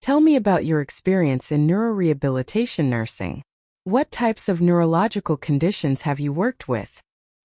Tell me about your experience in neurorehabilitation nursing. What types of neurological conditions have you worked with?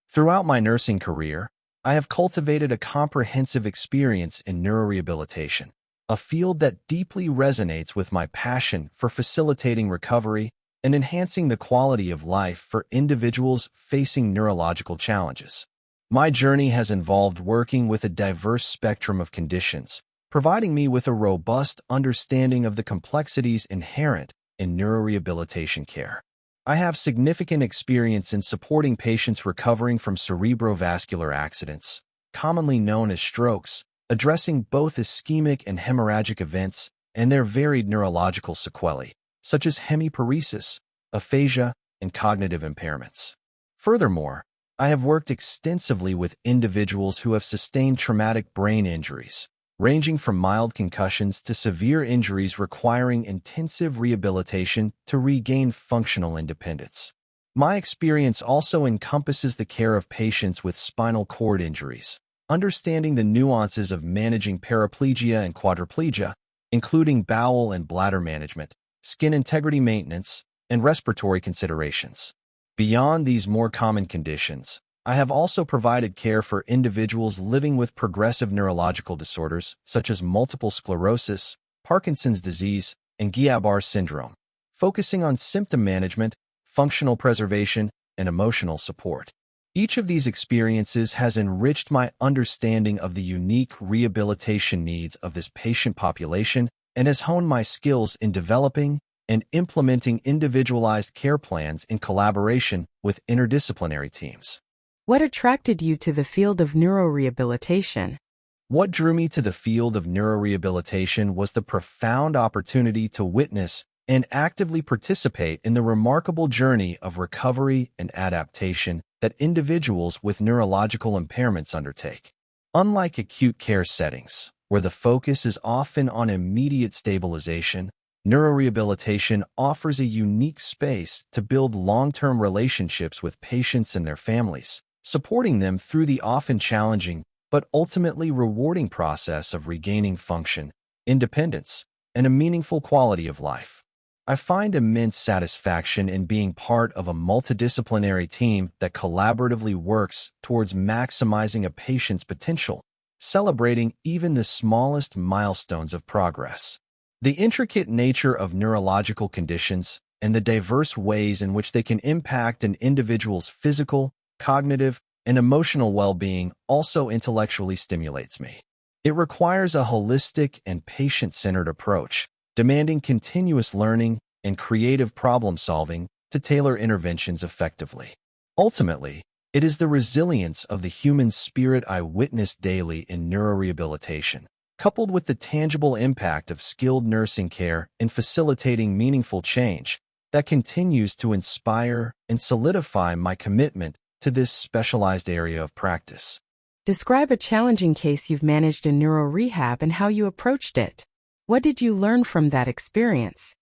Throughout my nursing career, I have cultivated a comprehensive experience in neurorehabilitation, a field that deeply resonates with my passion for facilitating recovery and enhancing the quality of life for individuals facing neurological challenges. My journey has involved working with a diverse spectrum of conditions, providing me with a robust understanding of the complexities inherent in neurorehabilitation care. I have significant experience in supporting patients recovering from cerebrovascular accidents, commonly known as strokes, addressing both ischemic and hemorrhagic events and their varied neurological sequelae, such as hemiparesis, aphasia, and cognitive impairments. Furthermore, I have worked extensively with individuals who have sustained traumatic brain injuries, ranging from mild concussions to severe injuries requiring intensive rehabilitation to regain functional independence. My experience also encompasses the care of patients with spinal cord injuries, understanding the nuances of managing paraplegia and quadriplegia, including bowel and bladder management, skin integrity maintenance, and respiratory considerations. Beyond these more common conditions, I have also provided care for individuals living with progressive neurological disorders such as multiple sclerosis, Parkinson's disease, and Guillain-Barré syndrome, focusing on symptom management, functional preservation, and emotional support. Each of these experiences has enriched my understanding of the unique rehabilitation needs of this patient population and has honed my skills in developing and implementing individualized care plans in collaboration with interdisciplinary teams. What attracted you to the field of neurorehabilitation? What drew me to the field of neurorehabilitation was the profound opportunity to witness and actively participate in the remarkable journey of recovery and adaptation that individuals with neurological impairments undertake. Unlike acute care settings, where the focus is often on immediate stabilization, neurorehabilitation offers a unique space to build long-term relationships with patients and their families, supporting them through the often challenging but ultimately rewarding process of regaining function, independence, and a meaningful quality of life. I find immense satisfaction in being part of a multidisciplinary team that collaboratively works towards maximizing a patient's potential, celebrating even the smallest milestones of progress. The intricate nature of neurological conditions and the diverse ways in which they can impact an individual's physical, cognitive, and emotional well-being also intellectually stimulates me. It requires a holistic and patient-centered approach, demanding continuous learning and creative problem-solving to tailor interventions effectively. Ultimately, it is the resilience of the human spirit I witness daily in neurorehabilitation, coupled with the tangible impact of skilled nursing care in facilitating meaningful change, that continues to inspire and solidify my commitment to this specialized area of practice. Describe a challenging case you've managed in neuro rehab and how you approached it. What did you learn from that experience?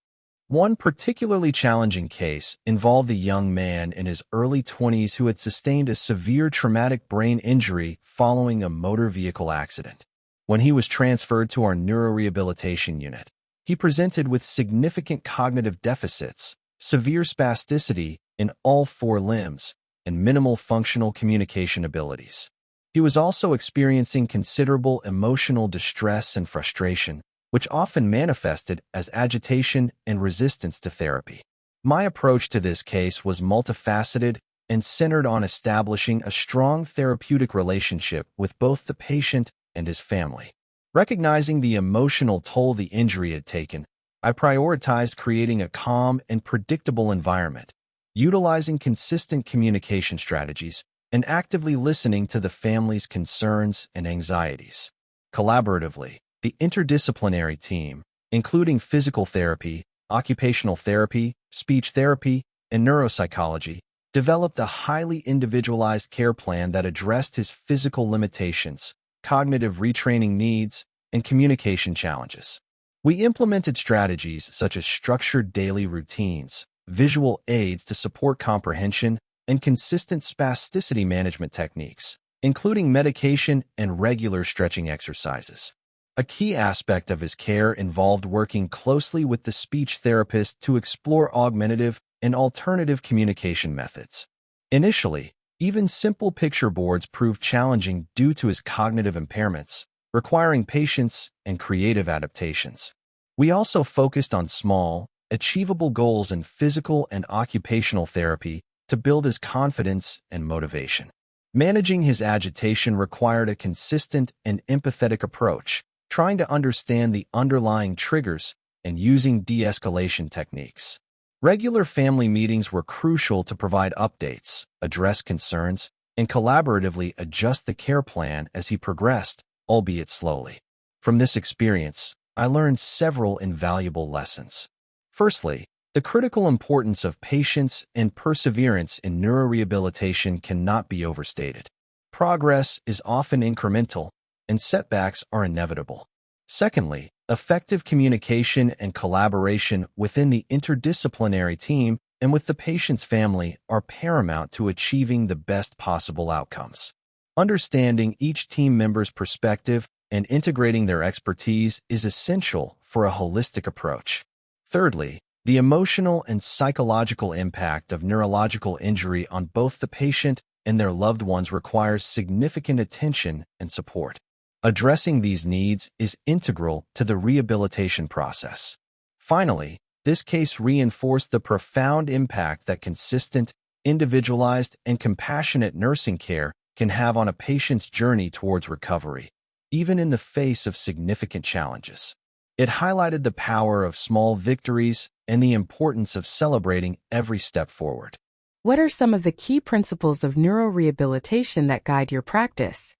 One particularly challenging case involved a young man in his early 20s who had sustained a severe traumatic brain injury following a motor vehicle accident. When he was transferred to our neurorehabilitation unit, he presented with significant cognitive deficits, severe spasticity in all four limbs, and minimal functional communication abilities. He was also experiencing considerable emotional distress and frustration, which often manifested as agitation and resistance to therapy. My approach to this case was multifaceted and centered on establishing a strong therapeutic relationship with both the patient and his family. Recognizing the emotional toll the injury had taken, I prioritized creating a calm and predictable environment, utilizing consistent communication strategies, and actively listening to the family's concerns and anxieties. Collaboratively, the interdisciplinary team, including physical therapy, occupational therapy, speech therapy, and neuropsychology, developed a highly individualized care plan that addressed his physical limitations, cognitive retraining needs, and communication challenges. We implemented strategies such as structured daily routines, visual aids to support comprehension, and consistent spasticity management techniques, including medication and regular stretching exercises. A key aspect of his care involved working closely with the speech therapist to explore augmentative and alternative communication methods. Initially, even simple picture boards proved challenging due to his cognitive impairments, requiring patience and creative adaptations. We also focused on small, achievable goals in physical and occupational therapy to build his confidence and motivation. Managing his agitation required a consistent and empathetic approach, trying to understand the underlying triggers and using de-escalation techniques. Regular family meetings were crucial to provide updates, address concerns, and collaboratively adjust the care plan as he progressed, albeit slowly. From this experience, I learned several invaluable lessons. Firstly, the critical importance of patience and perseverance in neurorehabilitation cannot be overstated. Progress is often incremental, and setbacks are inevitable. Secondly, effective communication and collaboration within the interdisciplinary team and with the patient's family are paramount to achieving the best possible outcomes. Understanding each team member's perspective and integrating their expertise is essential for a holistic approach. Thirdly, the emotional and psychological impact of neurological injury on both the patient and their loved ones requires significant attention and support. Addressing these needs is integral to the rehabilitation process. Finally, this case reinforced the profound impact that consistent, individualized, and compassionate nursing care can have on a patient's journey towards recovery, even in the face of significant challenges. It highlighted the power of small victories and the importance of celebrating every step forward. What are some of the key principles of neurorehabilitation that guide your practice?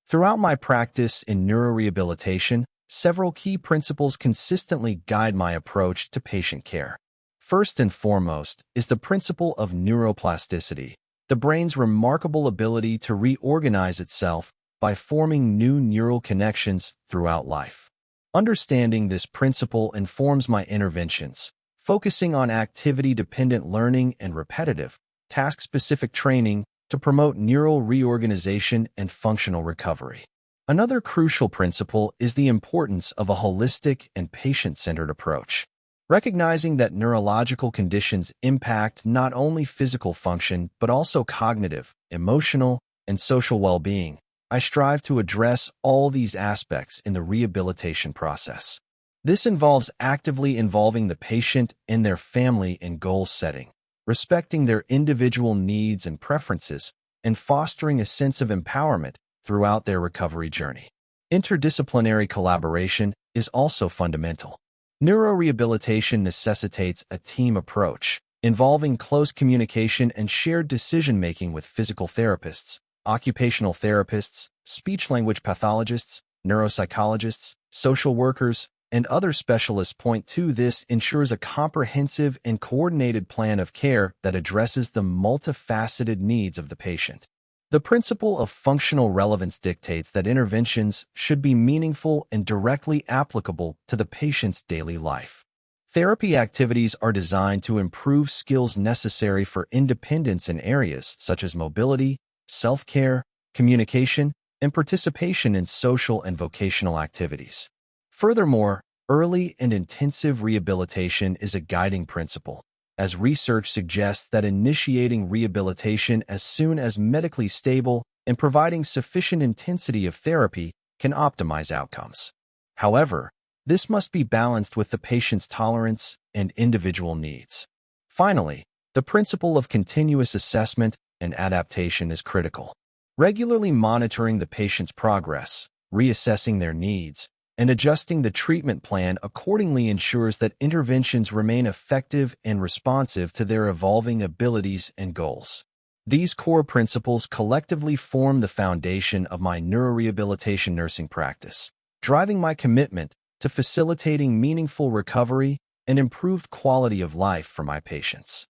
Throughout my practice in neurorehabilitation, several key principles consistently guide my approach to patient care. First and foremost is the principle of neuroplasticity, the brain's remarkable ability to reorganize itself by forming new neural connections throughout life. Understanding this principle informs my interventions, focusing on activity-dependent learning and repetitive, task-specific training to promote neural reorganization and functional recovery. Another crucial principle is the importance of a holistic and patient-centered approach. Recognizing that neurological conditions impact not only physical function but also cognitive, emotional, and social well-being, I strive to address all these aspects in the rehabilitation process. This involves actively involving the patient and their family in goal setting, respecting their individual needs and preferences, and fostering a sense of empowerment throughout their recovery journey. Interdisciplinary collaboration is also fundamental. Neurorehabilitation necessitates a team approach, involving close communication and shared decision-making with physical therapists, occupational therapists, speech-language pathologists, neuropsychologists, social workers, and other specialists. Point to this ensures a comprehensive and coordinated plan of care that addresses the multifaceted needs of the patient. The principle of functional relevance dictates that interventions should be meaningful and directly applicable to the patient's daily life. Therapy activities are designed to improve skills necessary for independence in areas such as mobility, self-care, communication, and participation in social and vocational activities. Furthermore, early and intensive rehabilitation is a guiding principle, as research suggests that initiating rehabilitation as soon as medically stable and providing sufficient intensity of therapy can optimize outcomes. However, this must be balanced with the patient's tolerance and individual needs. Finally, the principle of continuous assessment and adaptation is critical. Regularly monitoring the patient's progress, reassessing their needs, and adjusting the treatment plan accordingly ensures that interventions remain effective and responsive to their evolving abilities and goals. These core principles collectively form the foundation of my neurorehabilitation nursing practice, driving my commitment to facilitating meaningful recovery and improved quality of life for my patients.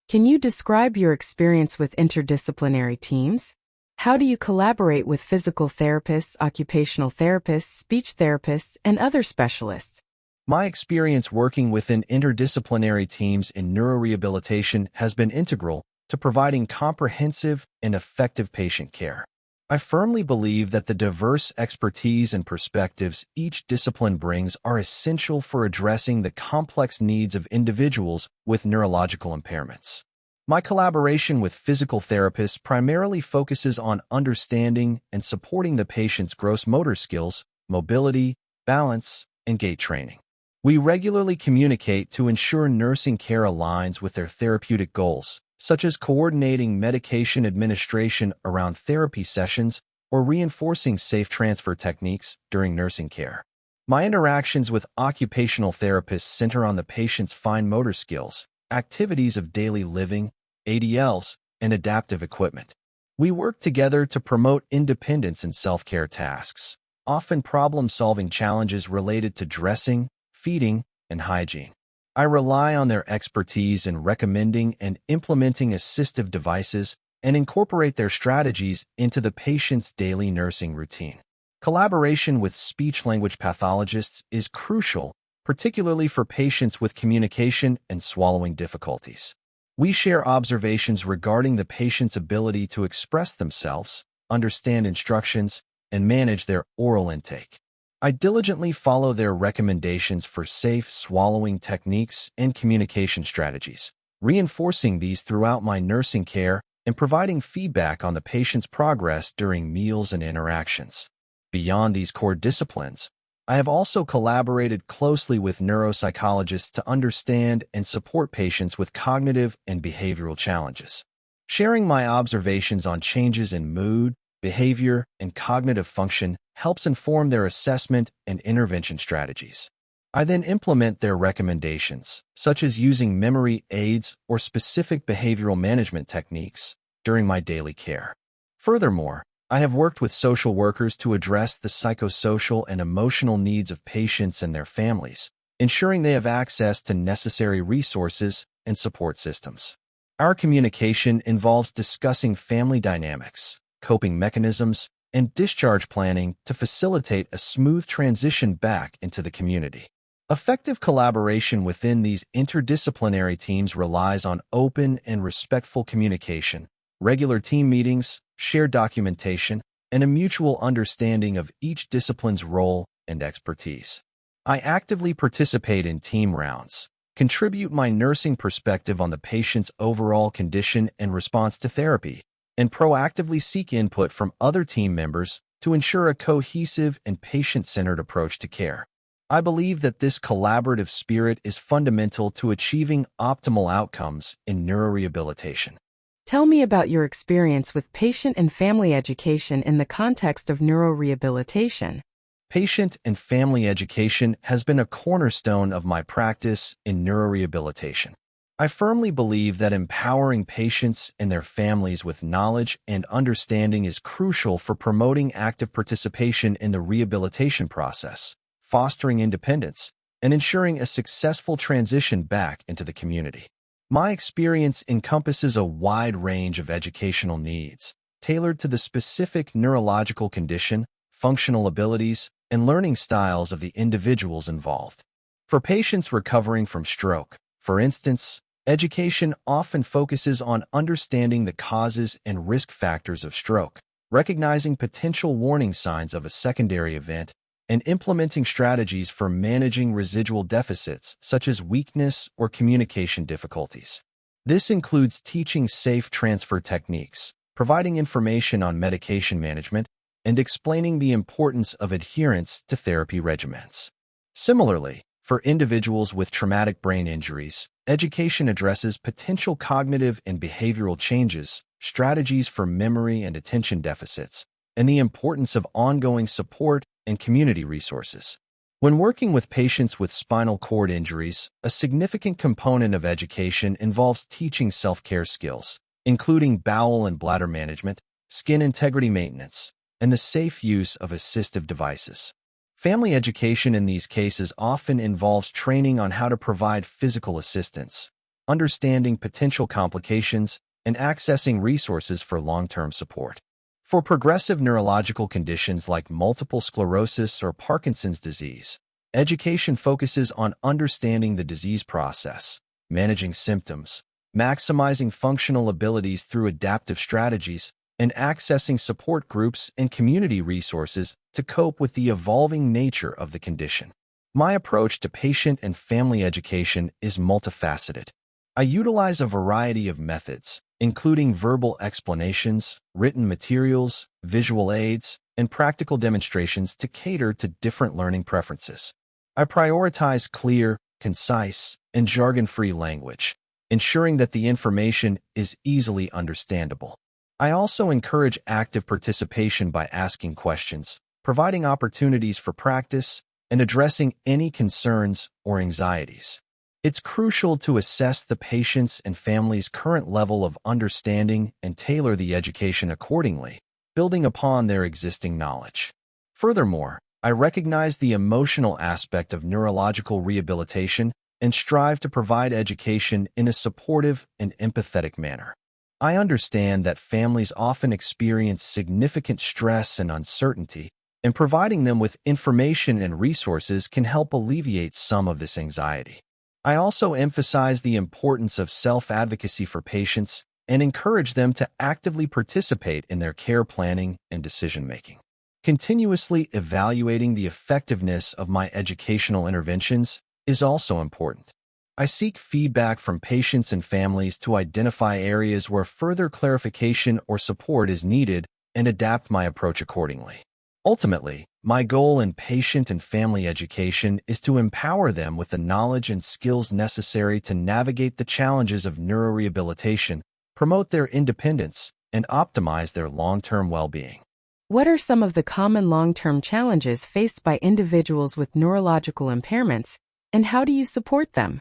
Can you describe your experience with interdisciplinary teams? How do you collaborate with physical therapists, occupational therapists, speech therapists, and other specialists? My experience working within interdisciplinary teams in neurorehabilitation has been integral to providing comprehensive and effective patient care. I firmly believe that the diverse expertise and perspectives each discipline brings are essential for addressing the complex needs of individuals with neurological impairments. My collaboration with physical therapists primarily focuses on understanding and supporting the patient's gross motor skills, mobility, balance, and gait training. We regularly communicate to ensure nursing care aligns with their therapeutic goals, such as coordinating medication administration around therapy sessions or reinforcing safe transfer techniques during nursing care. My interactions with occupational therapists center on the patient's fine motor skills, activities of daily living, ADLs, and adaptive equipment. We work together to promote independence in self-care tasks, often problem-solving challenges related to dressing, feeding, and hygiene. I rely on their expertise in recommending and implementing assistive devices and incorporate their strategies into the patient's daily nursing routine. Collaboration with speech-language pathologists is crucial, particularly for patients with communication and swallowing difficulties. We share observations regarding the patient's ability to express themselves, understand instructions, and manage their oral intake. I diligently follow their recommendations for safe swallowing techniques and communication strategies, reinforcing these throughout my nursing care and providing feedback on the patient's progress during meals and interactions. Beyond these core disciplines, I have also collaborated closely with neuropsychologists to understand and support patients with cognitive and behavioral challenges. Sharing my observations on changes in mood, behavior, and cognitive function helps inform their assessment and intervention strategies. I then implement their recommendations, such as using memory aids or specific behavioral management techniques, during my daily care. Furthermore, I have worked with social workers to address the psychosocial and emotional needs of patients and their families, ensuring they have access to necessary resources and support systems. Our communication involves discussing family dynamics, coping mechanisms, and discharge planning to facilitate a smooth transition back into the community. Effective collaboration within these interdisciplinary teams relies on open and respectful communication, regular team meetings, shared documentation, and a mutual understanding of each discipline's role and expertise. I actively participate in team rounds, contribute my nursing perspective on the patient's overall condition and response to therapy, and proactively seek input from other team members to ensure a cohesive and patient-centered approach to care. I believe that this collaborative spirit is fundamental to achieving optimal outcomes in neurorehabilitation. Tell me about your experience with patient and family education in the context of neurorehabilitation. Patient and family education has been a cornerstone of my practice in neurorehabilitation. I firmly believe that empowering patients and their families with knowledge and understanding is crucial for promoting active participation in the rehabilitation process, fostering independence, and ensuring a successful transition back into the community. My experience encompasses a wide range of educational needs, tailored to the specific neurological condition, functional abilities, and learning styles of the individuals involved. For patients recovering from stroke, for instance, education often focuses on understanding the causes and risk factors of stroke, recognizing potential warning signs of a secondary event, and implementing strategies for managing residual deficits such as weakness or communication difficulties. This includes teaching safe transfer techniques, providing information on medication management, and explaining the importance of adherence to therapy regimens. Similarly, for individuals with traumatic brain injuries, education addresses potential cognitive and behavioral changes, strategies for memory and attention deficits, and the importance of ongoing support and community resources. When working with patients with spinal cord injuries, a significant component of education involves teaching self-care skills, including bowel and bladder management, skin integrity maintenance, and the safe use of assistive devices. Family education in these cases often involves training on how to provide physical assistance, understanding potential complications, and accessing resources for long-term support. For progressive neurological conditions like multiple sclerosis or Parkinson's disease, education focuses on understanding the disease process, managing symptoms, maximizing functional abilities through adaptive strategies, and accessing support groups and community resources to cope with the evolving nature of the condition. My approach to patient and family education is multifaceted. I utilize a variety of methods, including verbal explanations, written materials, visual aids, and practical demonstrations to cater to different learning preferences. I prioritize clear, concise, and jargon-free language, ensuring that the information is easily understandable. I also encourage active participation by asking questions, providing opportunities for practice, and addressing any concerns or anxieties. It's crucial to assess the patient's and family's current level of understanding and tailor the education accordingly, building upon their existing knowledge. Furthermore, I recognize the emotional aspect of neurological rehabilitation and strive to provide education in a supportive and empathetic manner. I understand that families often experience significant stress and uncertainty, and providing them with information and resources can help alleviate some of this anxiety. I also emphasize the importance of self-advocacy for patients and encourage them to actively participate in their care planning and decision-making. Continuously evaluating the effectiveness of my educational interventions is also important. I seek feedback from patients and families to identify areas where further clarification or support is needed and adapt my approach accordingly. Ultimately, my goal in patient and family education is to empower them with the knowledge and skills necessary to navigate the challenges of neurorehabilitation, promote their independence, and optimize their long-term well-being. What are some of the common long-term challenges faced by individuals with neurological impairments, and how do you support them?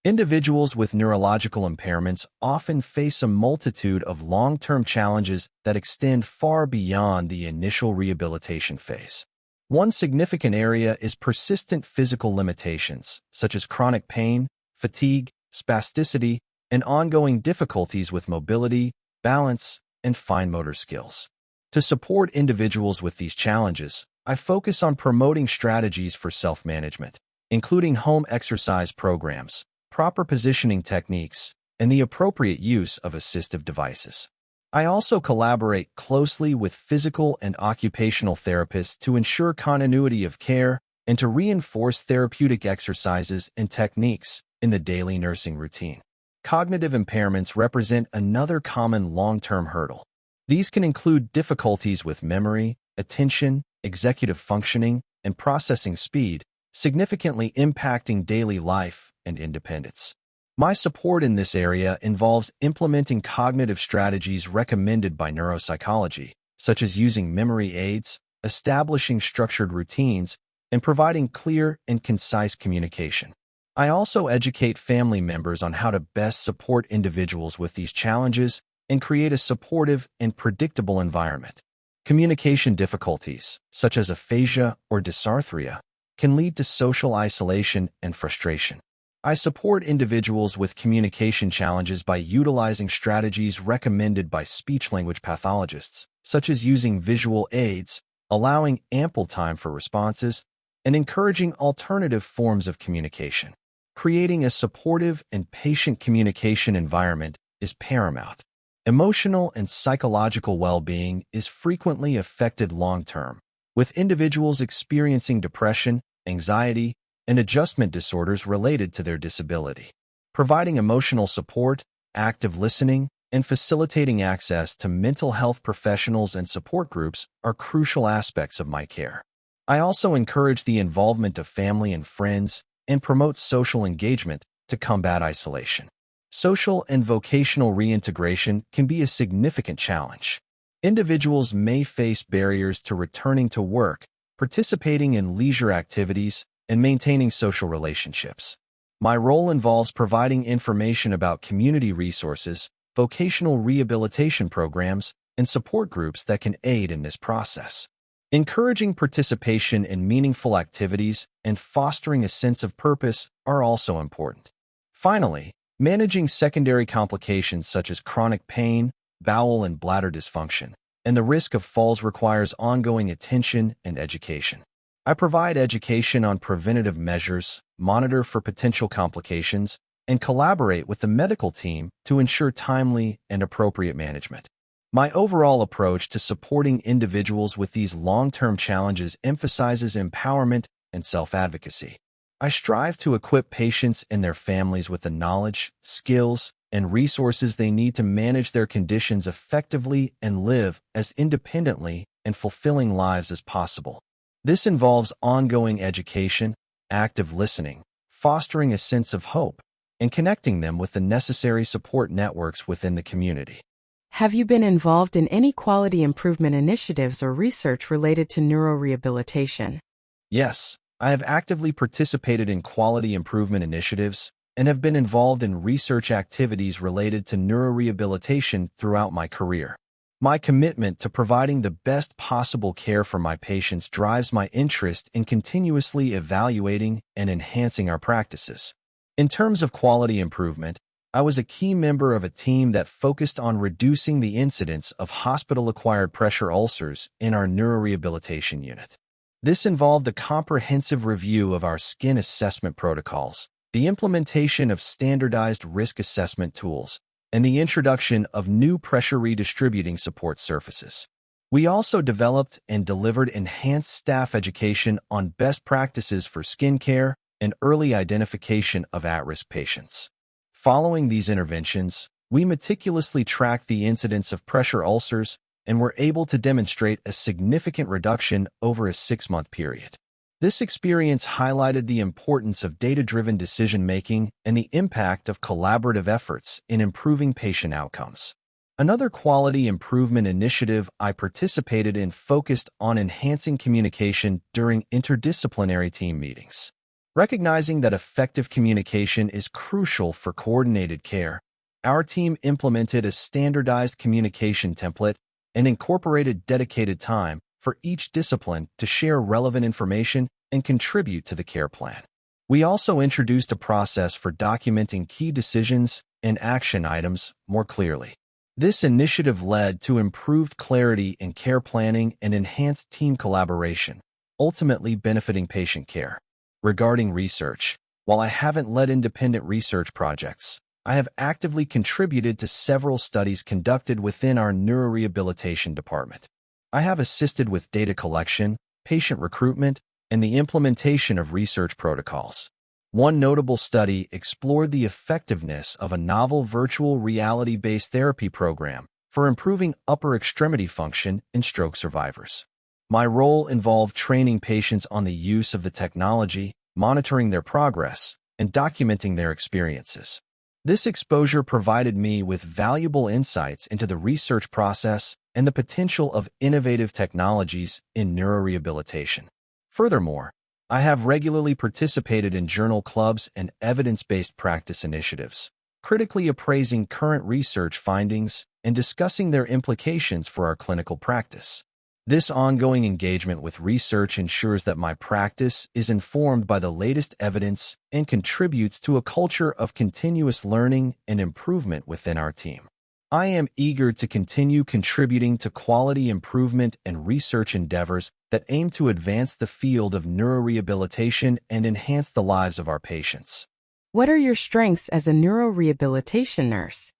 Individuals with neurological impairments often face a multitude of long-term challenges that extend far beyond the initial rehabilitation phase. One significant area is persistent physical limitations, such as chronic pain, fatigue, spasticity, and ongoing difficulties with mobility, balance, and fine motor skills. To support individuals with these challenges, I focus on promoting strategies for self-management, including home exercise programs, proper positioning techniques, and the appropriate use of assistive devices. I also collaborate closely with physical and occupational therapists to ensure continuity of care and to reinforce therapeutic exercises and techniques in the daily nursing routine. Cognitive impairments represent another common long-term hurdle. These can include difficulties with memory, attention, executive functioning, and processing speed, significantly impacting daily life and independence. My support in this area involves implementing cognitive strategies recommended by neuropsychology, such as using memory aids, establishing structured routines, and providing clear and concise communication. I also educate family members on how to best support individuals with these challenges and create a supportive and predictable environment. Communication difficulties, such as aphasia or dysarthria, can lead to social isolation and frustration. I support individuals with communication challenges by utilizing strategies recommended by speech-language pathologists, such as using visual aids, allowing ample time for responses, and encouraging alternative forms of communication. Creating a supportive and patient communication environment is paramount. Emotional and psychological well-being is frequently affected long-term, with individuals experiencing depression, anxiety, and adjustment disorders related to their disability. Providing emotional support, active listening, and facilitating access to mental health professionals and support groups are crucial aspects of my care. I also encourage the involvement of family and friends and promote social engagement to combat isolation. Social and vocational reintegration can be a significant challenge. Individuals may face barriers to returning to work, participating in leisure activities, and maintaining social relationships. My role involves providing information about community resources, vocational rehabilitation programs, and support groups that can aid in this process. Encouraging participation in meaningful activities and fostering a sense of purpose are also important. Finally, managing secondary complications such as chronic pain, bowel and bladder dysfunction, and the risk of falls requires ongoing attention and education. I provide education on preventative measures, monitor for potential complications, and collaborate with the medical team to ensure timely and appropriate management. My overall approach to supporting individuals with these long-term challenges emphasizes empowerment and self-advocacy. I strive to equip patients and their families with the knowledge, skills, and resources they need to manage their conditions effectively and live as independently and fulfilling lives as possible. This involves ongoing education, active listening, fostering a sense of hope, and connecting them with the necessary support networks within the community. Have you been involved in any quality improvement initiatives or research related to neurorehabilitation? Yes, I have actively participated in quality improvement initiatives and have been involved in research activities related to neurorehabilitation throughout my career. My commitment to providing the best possible care for my patients drives my interest in continuously evaluating and enhancing our practices. In terms of quality improvement, I was a key member of a team that focused on reducing the incidence of hospital-acquired pressure ulcers in our neurorehabilitation unit. This involved a comprehensive review of our skin assessment protocols, the implementation of standardized risk assessment tools, and the introduction of new pressure redistributing support surfaces. We also developed and delivered enhanced staff education on best practices for skin care and early identification of at-risk patients. Following these interventions, we meticulously tracked the incidence of pressure ulcers and were able to demonstrate a significant reduction over a 6-month period. This experience highlighted the importance of data-driven decision-making and the impact of collaborative efforts in improving patient outcomes. Another quality improvement initiative I participated in focused on enhancing communication during interdisciplinary team meetings. Recognizing that effective communication is crucial for coordinated care, our team implemented a standardized communication template and incorporated dedicated time for each discipline to share relevant information and contribute to the care plan. We also introduced a process for documenting key decisions and action items more clearly. This initiative led to improved clarity in care planning and enhanced team collaboration, ultimately benefiting patient care. Regarding research, while I haven't led independent research projects, I have actively contributed to several studies conducted within our neurorehabilitation department. I have assisted with data collection, patient recruitment, and the implementation of research protocols. One notable study explored the effectiveness of a novel virtual reality-based therapy program for improving upper extremity function in stroke survivors. My role involved training patients on the use of the technology, monitoring their progress, and documenting their experiences. This exposure provided me with valuable insights into the research process and the potential of innovative technologies in neurorehabilitation. Furthermore, I have regularly participated in journal clubs and evidence-based practice initiatives, critically appraising current research findings and discussing their implications for our clinical practice. This ongoing engagement with research ensures that my practice is informed by the latest evidence and contributes to a culture of continuous learning and improvement within our team. I am eager to continue contributing to quality improvement and research endeavors that aim to advance the field of neurorehabilitation and enhance the lives of our patients. What are your strengths as a neurorehabilitation nurse?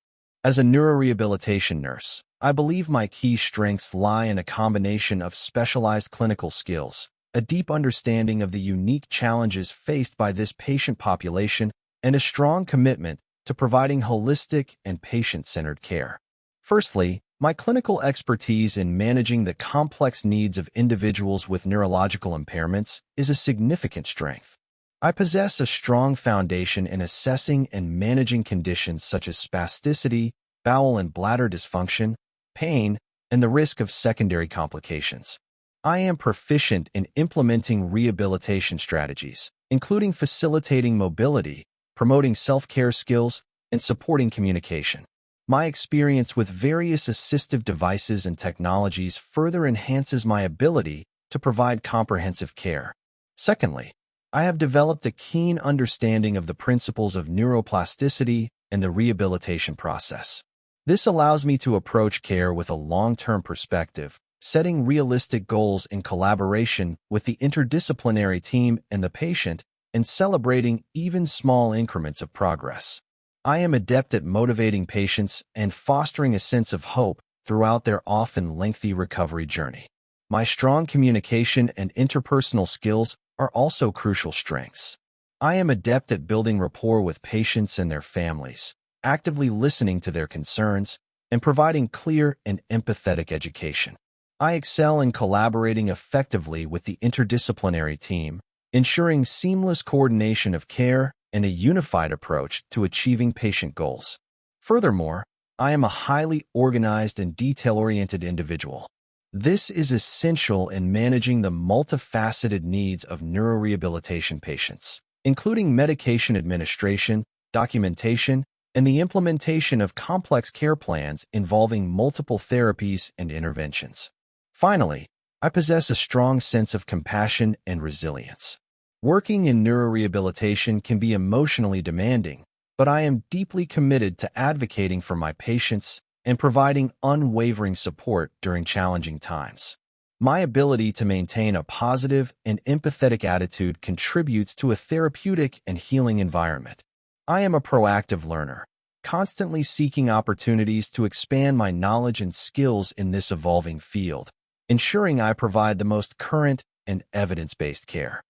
As a neurorehabilitation nurse, I believe my key strengths lie in a combination of specialized clinical skills, a deep understanding of the unique challenges faced by this patient population, and a strong commitment to providing holistic and patient-centered care. Firstly, my clinical expertise in managing the complex needs of individuals with neurological impairments is a significant strength. I possess a strong foundation in assessing and managing conditions such as spasticity, bowel and bladder dysfunction, pain, and the risk of secondary complications. I am proficient in implementing rehabilitation strategies, including facilitating mobility, promoting self-care skills, and supporting communication. My experience with various assistive devices and technologies further enhances my ability to provide comprehensive care. Secondly, I have developed a keen understanding of the principles of neuroplasticity and the rehabilitation process. This allows me to approach care with a long-term perspective, setting realistic goals in collaboration with the interdisciplinary team and the patient, and celebrating even small increments of progress. I am adept at motivating patients and fostering a sense of hope throughout their often lengthy recovery journey. My strong communication and interpersonal skills are also crucial strengths. I am adept at building rapport with patients and their families, actively listening to their concerns, and providing clear and empathetic education. I excel in collaborating effectively with the interdisciplinary team, ensuring seamless coordination of care and a unified approach to achieving patient goals. Furthermore, I am a highly organized and detail-oriented individual. This is essential in managing the multifaceted needs of neurorehabilitation patients, including medication administration, documentation, and the implementation of complex care plans involving multiple therapies and interventions. Finally, I possess a strong sense of compassion and resilience. Working in neurorehabilitation can be emotionally demanding, but I am deeply committed to advocating for my patients and providing unwavering support during challenging times. My ability to maintain a positive and empathetic attitude contributes to a therapeutic and healing environment. I am a proactive learner, constantly seeking opportunities to expand my knowledge and skills in this evolving field, ensuring I provide the most current and evidence-based care.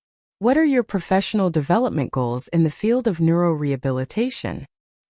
What are your professional development goals in the field of neurorehabilitation?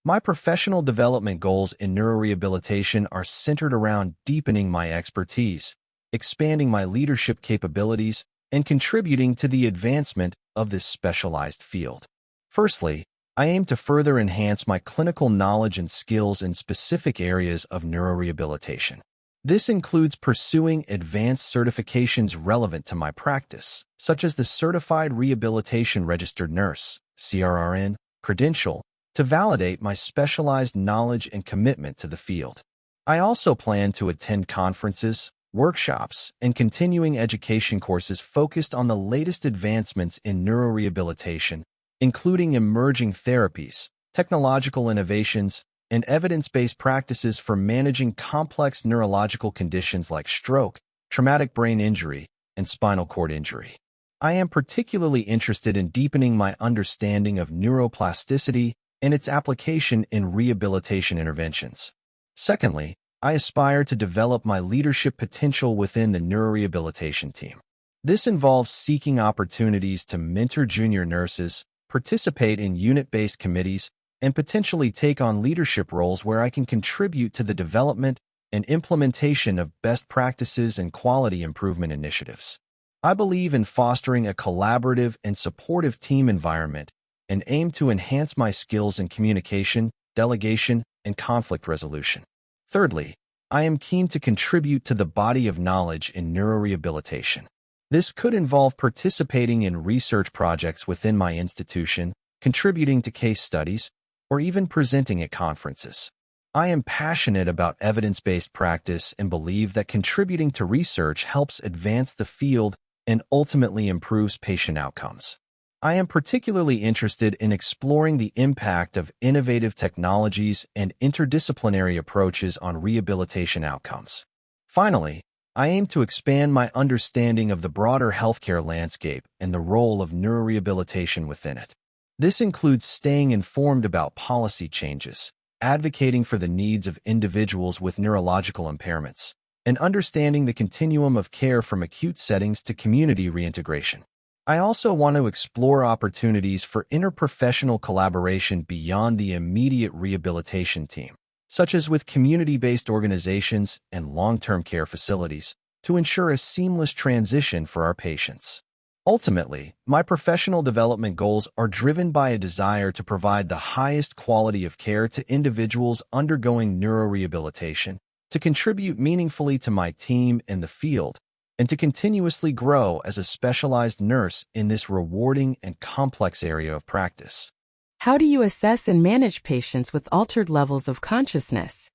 My professional development goals in neurorehabilitation are centered around deepening my expertise, expanding my leadership capabilities, and contributing to the advancement of this specialized field. Firstly, I aim to further enhance my clinical knowledge and skills in specific areas of neurorehabilitation. This includes pursuing advanced certifications relevant to my practice, such as the Certified Rehabilitation Registered Nurse (CRRN) credential, to validate my specialized knowledge and commitment to the field. I also plan to attend conferences, workshops, and continuing education courses focused on the latest advancements in neurorehabilitation, including emerging therapies, technological innovations, and evidence-based practices for managing complex neurological conditions like stroke, traumatic brain injury, and spinal cord injury. I am particularly interested in deepening my understanding of neuroplasticity and its application in rehabilitation interventions. Secondly, I aspire to develop my leadership potential within the neurorehabilitation team. This involves seeking opportunities to mentor junior nurses, participate in unit-based committees, and potentially take on leadership roles where I can contribute to the development and implementation of best practices and quality improvement initiatives. I believe in fostering a collaborative and supportive team environment and aim to enhance my skills in communication, delegation, and conflict resolution. Thirdly, I am keen to contribute to the body of knowledge in neurorehabilitation. This could involve participating in research projects within my institution, contributing to case studies, or even presenting at conferences. I am passionate about evidence-based practice and believe that contributing to research helps advance the field and ultimately improves patient outcomes. I am particularly interested in exploring the impact of innovative technologies and interdisciplinary approaches on rehabilitation outcomes. Finally, I aim to expand my understanding of the broader healthcare landscape and the role of neurorehabilitation within it. This includes staying informed about policy changes, advocating for the needs of individuals with neurological impairments, and understanding the continuum of care from acute settings to community reintegration. I also want to explore opportunities for interprofessional collaboration beyond the immediate rehabilitation team, such as with community-based organizations and long-term care facilities, to ensure a seamless transition for our patients. Ultimately, my professional development goals are driven by a desire to provide the highest quality of care to individuals undergoing neurorehabilitation, to contribute meaningfully to my team and the field, and to continuously grow as a specialized nurse in this rewarding and complex area of practice. How do you assess and manage patients with altered levels of consciousness?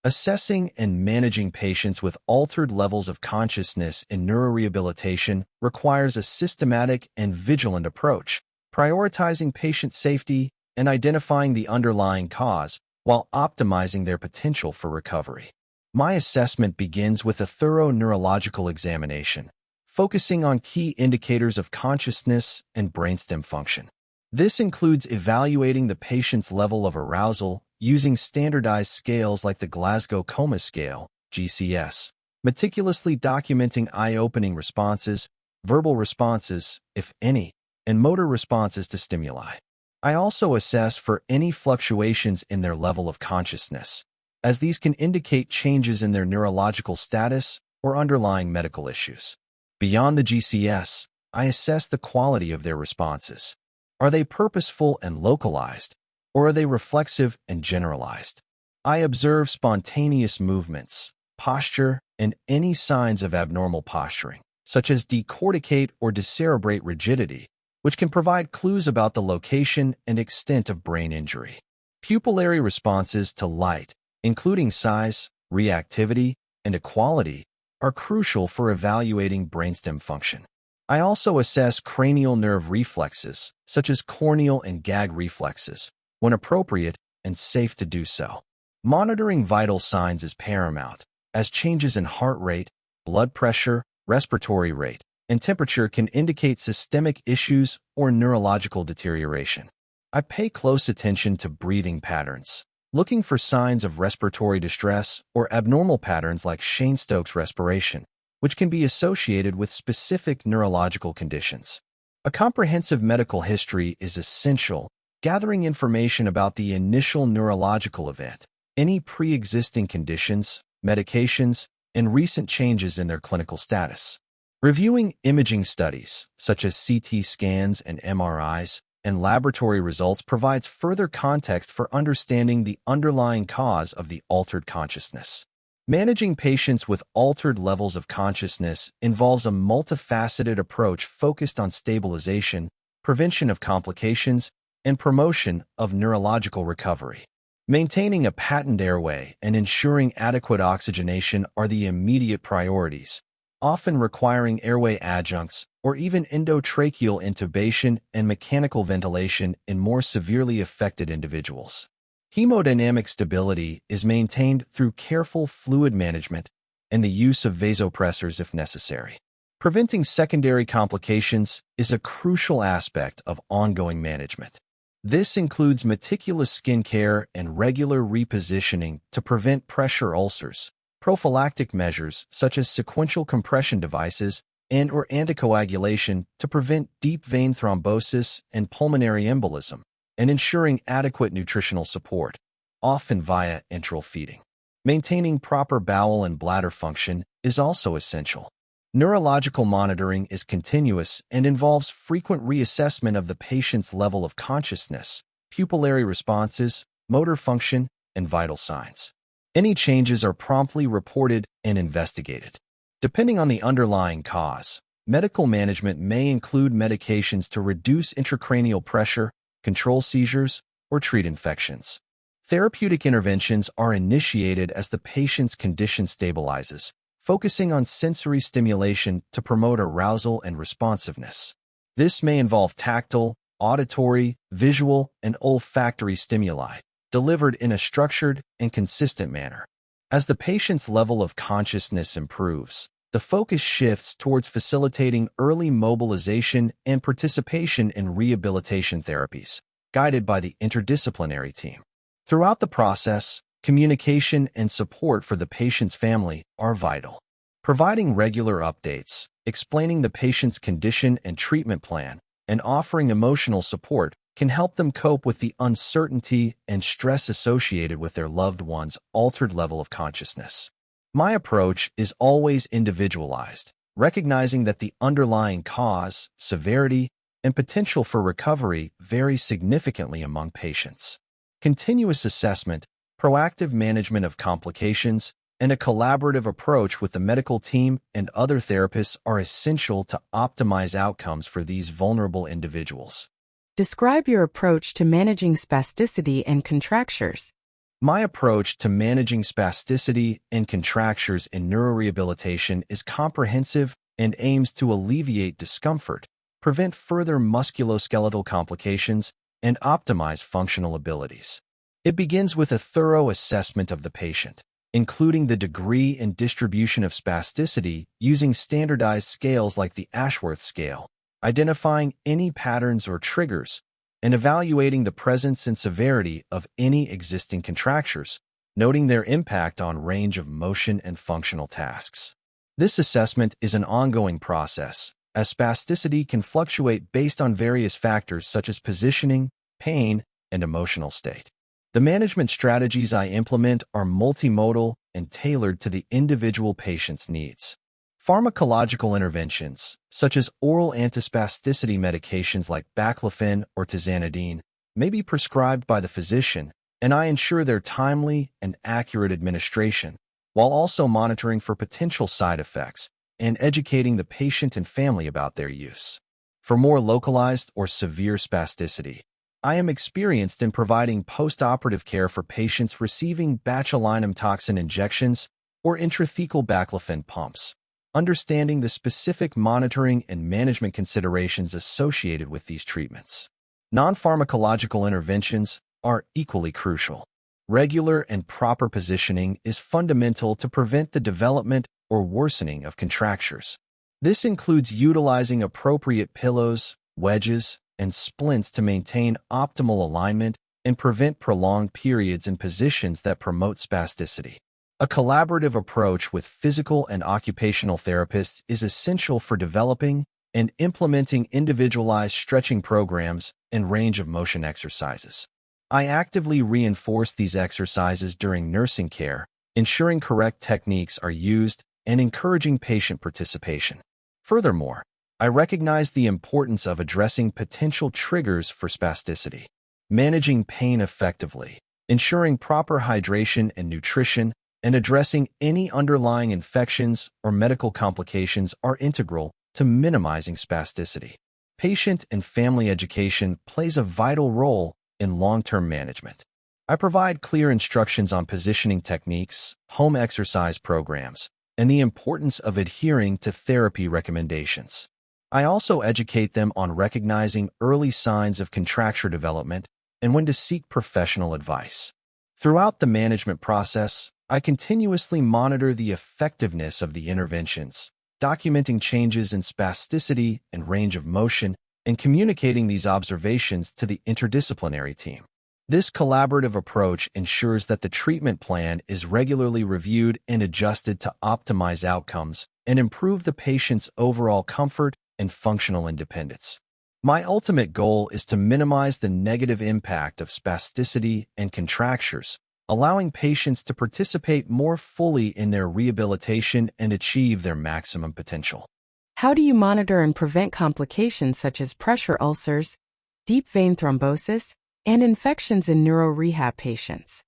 Assessing and managing patients with altered levels of consciousness in neurorehabilitation requires a systematic and vigilant approach, prioritizing patient safety and identifying the underlying cause while optimizing their potential for recovery. My assessment begins with a thorough neurological examination, focusing on key indicators of consciousness and brainstem function. This includes evaluating the patient's level of arousal using standardized scales like the Glasgow Coma Scale, GCS, meticulously documenting eye-opening responses, verbal responses, if any, and motor responses to stimuli. I also assess for any fluctuations in their level of consciousness, as these can indicate changes in their neurological status or underlying medical issues. Beyond the GCS, I assess the quality of their responses. Are they purposeful and localized, or are they reflexive and generalized? I observe spontaneous movements, posture, and any signs of abnormal posturing, such as decorticate or decerebrate rigidity, which can provide clues about the location and extent of brain injury. Pupillary responses to light, including size, reactivity, and equality, are crucial for evaluating brainstem function. I also assess cranial nerve reflexes, such as corneal and gag reflexes, when appropriate and safe to do so. Monitoring vital signs is paramount, as changes in heart rate, blood pressure, respiratory rate, and temperature can indicate systemic issues or neurological deterioration. I pay close attention to breathing patterns, looking for signs of respiratory distress or abnormal patterns like Cheyne-Stokes respiration, which can be associated with specific neurological conditions. A comprehensive medical history is essential, gathering information about the initial neurological event, any pre-existing conditions, medications, and recent changes in their clinical status. Reviewing imaging studies, such as CT scans and MRIs, and laboratory results provides further context for understanding the underlying cause of the altered consciousness. Managing patients with altered levels of consciousness involves a multifaceted approach focused on stabilization, prevention of complications, and promotion of neurological recovery. Maintaining a patent airway and ensuring adequate oxygenation are the immediate priorities, often requiring airway adjuncts or even endotracheal intubation and mechanical ventilation in more severely affected individuals. Hemodynamic stability is maintained through careful fluid management and the use of vasopressors if necessary. Preventing secondary complications is a crucial aspect of ongoing management. This includes meticulous skin care and regular repositioning to prevent pressure ulcers, prophylactic measures such as sequential compression devices and/or anticoagulation to prevent deep vein thrombosis and pulmonary embolism, and ensuring adequate nutritional support, often via enteral feeding. Maintaining proper bowel and bladder function is also essential. Neurological monitoring is continuous and involves frequent reassessment of the patient's level of consciousness, pupillary responses, motor function, and vital signs. Any changes are promptly reported and investigated. Depending on the underlying cause, medical management may include medications to reduce intracranial pressure, control seizures, or treat infections. Therapeutic interventions are initiated as the patient's condition stabilizes, focusing on sensory stimulation to promote arousal and responsiveness. This may involve tactile, auditory, visual, and olfactory stimuli, delivered in a structured and consistent manner. As the patient's level of consciousness improves, the focus shifts towards facilitating early mobilization and participation in rehabilitation therapies, guided by the interdisciplinary team. Throughout the process, communication and support for the patient's family are vital. Providing regular updates, explaining the patient's condition and treatment plan, and offering emotional support can help them cope with the uncertainty and stress associated with their loved one's altered level of consciousness. My approach is always individualized, recognizing that the underlying cause, severity, and potential for recovery vary significantly among patients. Continuous assessment, proactive management of complications, and a collaborative approach with the medical team and other therapists are essential to optimize outcomes for these vulnerable individuals. Describe your approach to managing spasticity and contractures. My approach to managing spasticity and contractures in neurorehabilitation is comprehensive and aims to alleviate discomfort, prevent further musculoskeletal complications, and optimize functional abilities. It begins with a thorough assessment of the patient, including the degree and distribution of spasticity using standardized scales like the Ashworth scale, identifying any patterns or triggers, and evaluating the presence and severity of any existing contractures, noting their impact on range of motion and functional tasks. This assessment is an ongoing process, as spasticity can fluctuate based on various factors such as positioning, pain, and emotional state. The management strategies I implement are multimodal and tailored to the individual patient's needs. Pharmacological interventions, such as oral antispasticity medications like baclofen or tizanidine, may be prescribed by the physician, and I ensure their timely and accurate administration, while also monitoring for potential side effects and educating the patient and family about their use. For more localized or severe spasticity, I am experienced in providing post-operative care for patients receiving botulinum toxin injections or intrathecal baclofen pumps, understanding the specific monitoring and management considerations associated with these treatments. Non-pharmacological interventions are equally crucial. Regular and proper positioning is fundamental to prevent the development or worsening of contractures. This includes utilizing appropriate pillows, wedges, and splints to maintain optimal alignment and prevent prolonged periods in positions that promote spasticity. A collaborative approach with physical and occupational therapists is essential for developing and implementing individualized stretching programs and range of motion exercises. I actively reinforce these exercises during nursing care, ensuring correct techniques are used and encouraging patient participation. Furthermore, I recognize the importance of addressing potential triggers for spasticity, managing pain effectively, ensuring proper hydration and nutrition, and addressing any underlying infections or medical complications are integral to minimizing spasticity. Patient and family education plays a vital role in long-term management. I provide clear instructions on positioning techniques, home exercise programs, and the importance of adhering to therapy recommendations. I also educate them on recognizing early signs of contracture development and when to seek professional advice. Throughout the management process, I continuously monitor the effectiveness of the interventions, documenting changes in spasticity and range of motion, and communicating these observations to the interdisciplinary team. This collaborative approach ensures that the treatment plan is regularly reviewed and adjusted to optimize outcomes and improve the patient's overall comfort and functional independence. My ultimate goal is to minimize the negative impact of spasticity and contractures, allowing patients to participate more fully in their rehabilitation and achieve their maximum potential. How do you monitor and prevent complications such as pressure ulcers, deep vein thrombosis, and infections in neuro rehab patients?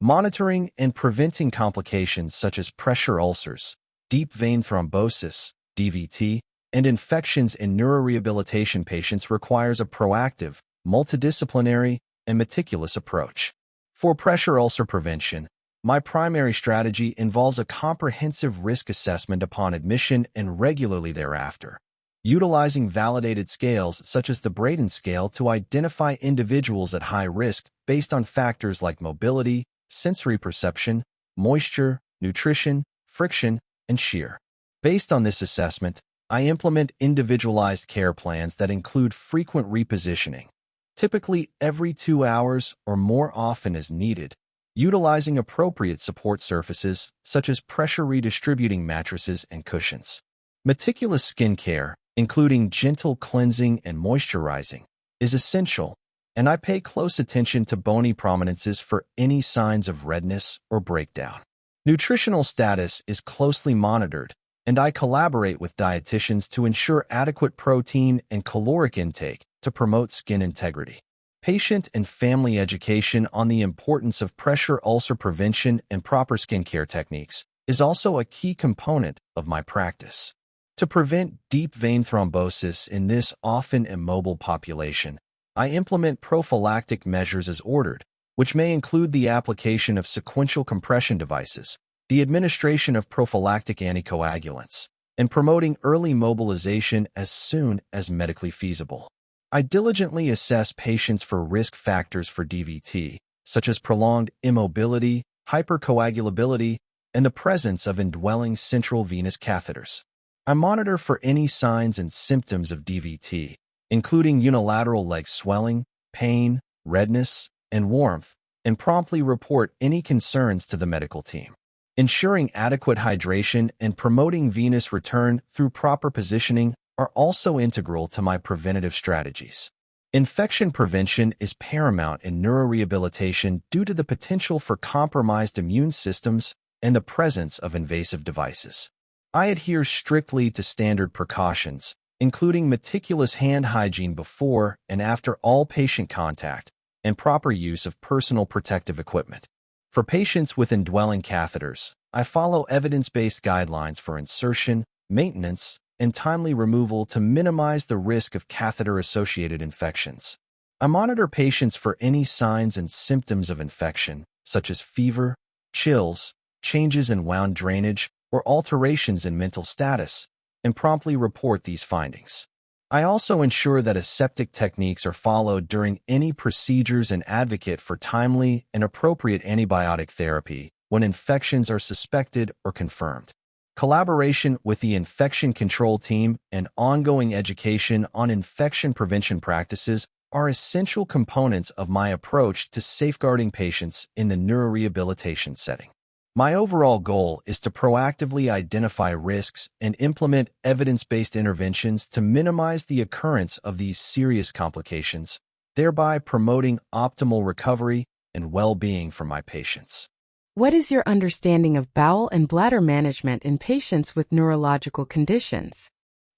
Monitoring and preventing complications such as pressure ulcers, deep vein thrombosis, DVT, and infections in neurorehabilitation patients requires a proactive, multidisciplinary, and meticulous approach. For pressure ulcer prevention, my primary strategy involves a comprehensive risk assessment upon admission and regularly thereafter, utilizing validated scales such as the Braden scale to identify individuals at high risk based on factors like mobility, sensory perception, moisture, nutrition, friction, and shear. Based on this assessment, I implement individualized care plans that include frequent repositioning, typically every 2 hours or more often as needed, utilizing appropriate support surfaces such as pressure redistributing mattresses and cushions. Meticulous skin care, including gentle cleansing and moisturizing, is essential, and I pay close attention to bony prominences for any signs of redness or breakdown. Nutritional status is closely monitored, and I collaborate with dietitians to ensure adequate protein and caloric intake to promote skin integrity. Patient and family education on the importance of pressure ulcer prevention and proper skincare techniques is also a key component of my practice. To prevent deep vein thrombosis in this often immobile population, I implement prophylactic measures as ordered, which may include the application of sequential compression devices, the administration of prophylactic anticoagulants, and promoting early mobilization as soon as medically feasible. I diligently assess patients for risk factors for DVT, such as prolonged immobility, hypercoagulability, and the presence of indwelling central venous catheters. I monitor for any signs and symptoms of DVT, including unilateral leg swelling, pain, redness, and warmth, and promptly report any concerns to the medical team. Ensuring adequate hydration and promoting venous return through proper positioning are also integral to my preventative strategies. Infection prevention is paramount in neurorehabilitation due to the potential for compromised immune systems and the presence of invasive devices. I adhere strictly to standard precautions, including meticulous hand hygiene before and after all patient contact and proper use of personal protective equipment. For patients with indwelling catheters, I follow evidence-based guidelines for insertion, maintenance, and timely removal to minimize the risk of catheter-associated infections. I monitor patients for any signs and symptoms of infection, such as fever, chills, changes in wound drainage, or alterations in mental status, and promptly report these findings. I also ensure that aseptic techniques are followed during any procedures and advocate for timely and appropriate antibiotic therapy when infections are suspected or confirmed. Collaboration with the infection control team and ongoing education on infection prevention practices are essential components of my approach to safeguarding patients in the neurorehabilitation setting. My overall goal is to proactively identify risks and implement evidence-based interventions to minimize the occurrence of these serious complications, thereby promoting optimal recovery and well-being for my patients. What is your understanding of bowel and bladder management in patients with neurological conditions?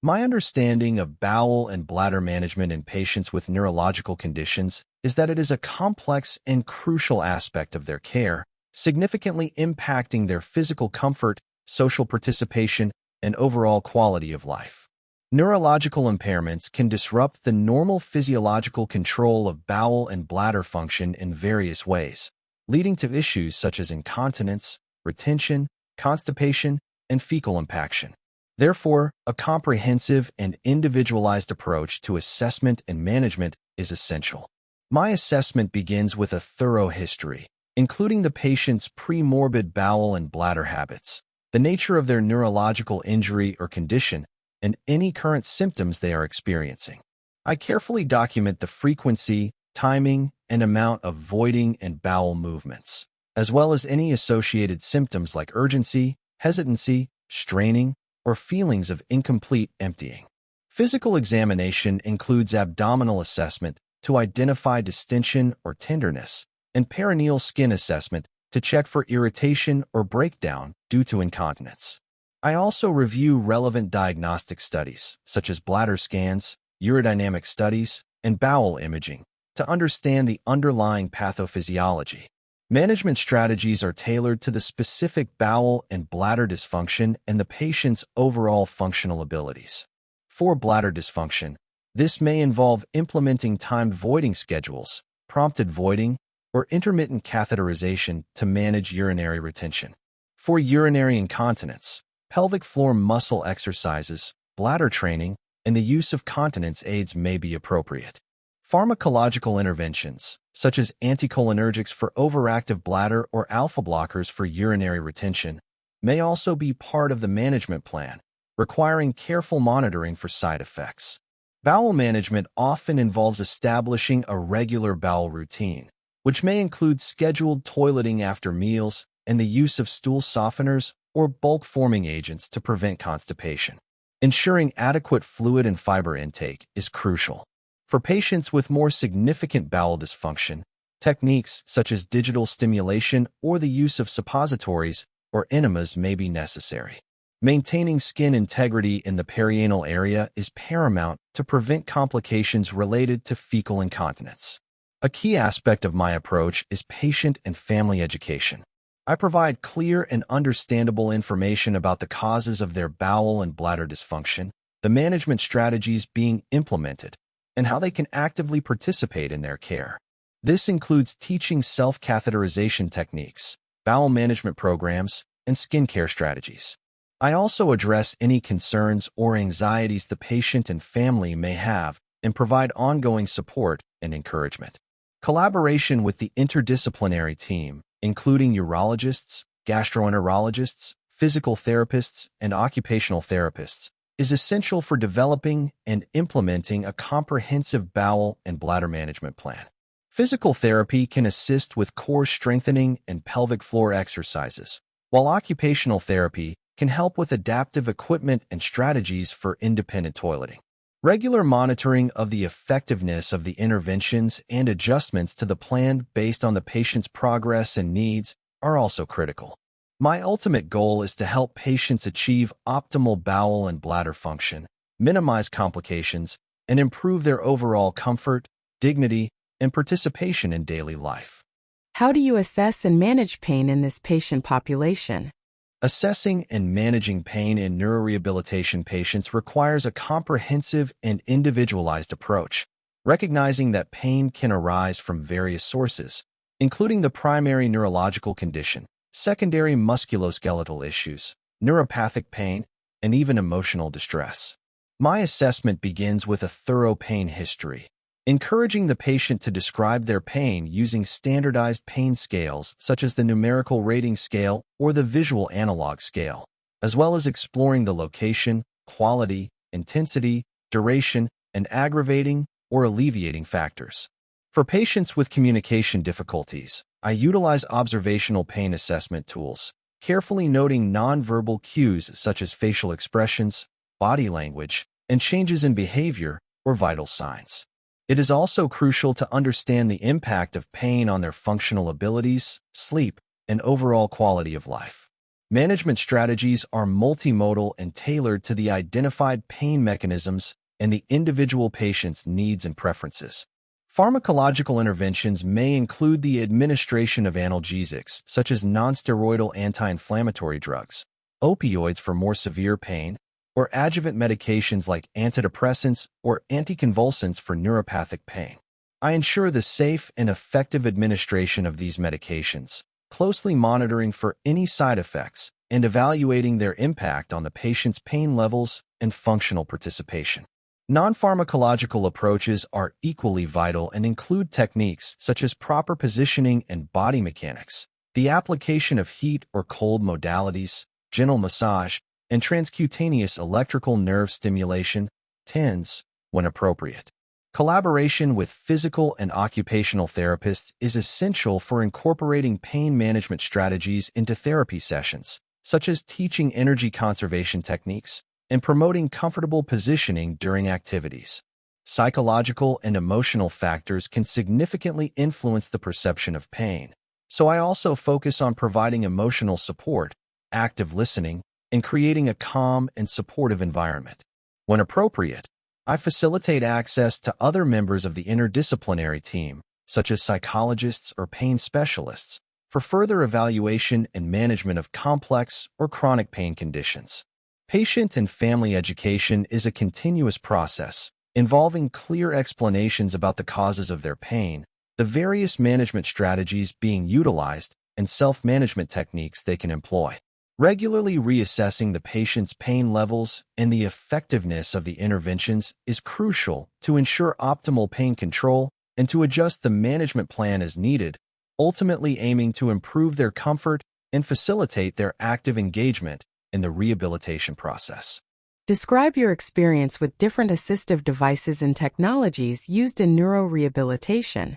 My understanding of bowel and bladder management in patients with neurological conditions is that it is a complex and crucial aspect of their care, significantly impacting their physical comfort, social participation, and overall quality of life. Neurological impairments can disrupt the normal physiological control of bowel and bladder function in various ways, leading to issues such as incontinence, retention, constipation, and fecal impaction. Therefore, a comprehensive and individualized approach to assessment and management is essential. My assessment begins with a thorough history, including the patient's pre-morbid bowel and bladder habits, the nature of their neurological injury or condition, and any current symptoms they are experiencing. I carefully document the frequency, timing, and amount of voiding and bowel movements, as well as any associated symptoms like urgency, hesitancy, straining, or feelings of incomplete emptying. Physical examination includes abdominal assessment to identify distension or tenderness, and perineal skin assessment to check for irritation or breakdown due to incontinence. I also review relevant diagnostic studies, such as bladder scans, urodynamic studies, and bowel imaging, to understand the underlying pathophysiology. Management strategies are tailored to the specific bowel and bladder dysfunction and the patient's overall functional abilities. For bladder dysfunction, this may involve implementing timed voiding schedules, prompted voiding, or intermittent catheterization to manage urinary retention. For urinary incontinence, pelvic floor muscle exercises, bladder training, and the use of continence aids may be appropriate. Pharmacological interventions, such as anticholinergics for overactive bladder or alpha blockers for urinary retention, may also be part of the management plan, requiring careful monitoring for side effects. Bowel management often involves establishing a regular bowel routine, which may include scheduled toileting after meals and the use of stool softeners or bulk-forming agents to prevent constipation. Ensuring adequate fluid and fiber intake is crucial. For patients with more significant bowel dysfunction, techniques such as digital stimulation or the use of suppositories or enemas may be necessary. Maintaining skin integrity in the perianal area is paramount to prevent complications related to fecal incontinence. A key aspect of my approach is patient and family education. I provide clear and understandable information about the causes of their bowel and bladder dysfunction, the management strategies being implemented, and how they can actively participate in their care. This includes teaching self-catheterization techniques, bowel management programs, and skincare strategies. I also address any concerns or anxieties the patient and family may have and provide ongoing support and encouragement. Collaboration with the interdisciplinary team, including urologists, gastroenterologists, physical therapists, and occupational therapists, is essential for developing and implementing a comprehensive bowel and bladder management plan. Physical therapy can assist with core strengthening and pelvic floor exercises, while occupational therapy can help with adaptive equipment and strategies for independent toileting. Regular monitoring of the effectiveness of the interventions and adjustments to the plan based on the patient's progress and needs are also critical. My ultimate goal is to help patients achieve optimal bowel and bladder function, minimize complications, and improve their overall comfort, dignity, and participation in daily life. How do you assess and manage pain in this patient population? Assessing and managing pain in neurorehabilitation patients requires a comprehensive and individualized approach, recognizing that pain can arise from various sources, including the primary neurological condition, secondary musculoskeletal issues, neuropathic pain, and even emotional distress. My assessment begins with a thorough pain history, encouraging the patient to describe their pain using standardized pain scales such as the numerical rating scale or the visual analog scale, as well as exploring the location, quality, intensity, duration, and aggravating or alleviating factors. For patients with communication difficulties, I utilize observational pain assessment tools, carefully noting nonverbal cues such as facial expressions, body language, and changes in behavior or vital signs. It is also crucial to understand the impact of pain on their functional abilities, sleep, and overall quality of life. Management strategies are multimodal and tailored to the identified pain mechanisms and the individual patient's needs and preferences. Pharmacological interventions may include the administration of analgesics, such as nonsteroidal anti-inflammatory drugs, opioids for more severe pain, or adjuvant medications like antidepressants or anticonvulsants for neuropathic pain. I ensure the safe and effective administration of these medications, closely monitoring for any side effects and evaluating their impact on the patient's pain levels and functional participation. Non-pharmacological approaches are equally vital and include techniques such as proper positioning and body mechanics, the application of heat or cold modalities, gentle massage, and transcutaneous electrical nerve stimulation, TENS, when appropriate. Collaboration with physical and occupational therapists is essential for incorporating pain management strategies into therapy sessions, such as teaching energy conservation techniques and promoting comfortable positioning during activities. Psychological and emotional factors can significantly influence the perception of pain, so I also focus on providing emotional support, active listening, and creating a calm and supportive environment. When appropriate, I facilitate access to other members of the interdisciplinary team, such as psychologists or pain specialists, for further evaluation and management of complex or chronic pain conditions. Patient and family education is a continuous process, involving clear explanations about the causes of their pain, the various management strategies being utilized, and self-management techniques they can employ. Regularly reassessing the patient's pain levels and the effectiveness of the interventions is crucial to ensure optimal pain control and to adjust the management plan as needed, ultimately aiming to improve their comfort and facilitate their active engagement in the rehabilitation process. Describe your experience with different assistive devices and technologies used in neurorehabilitation.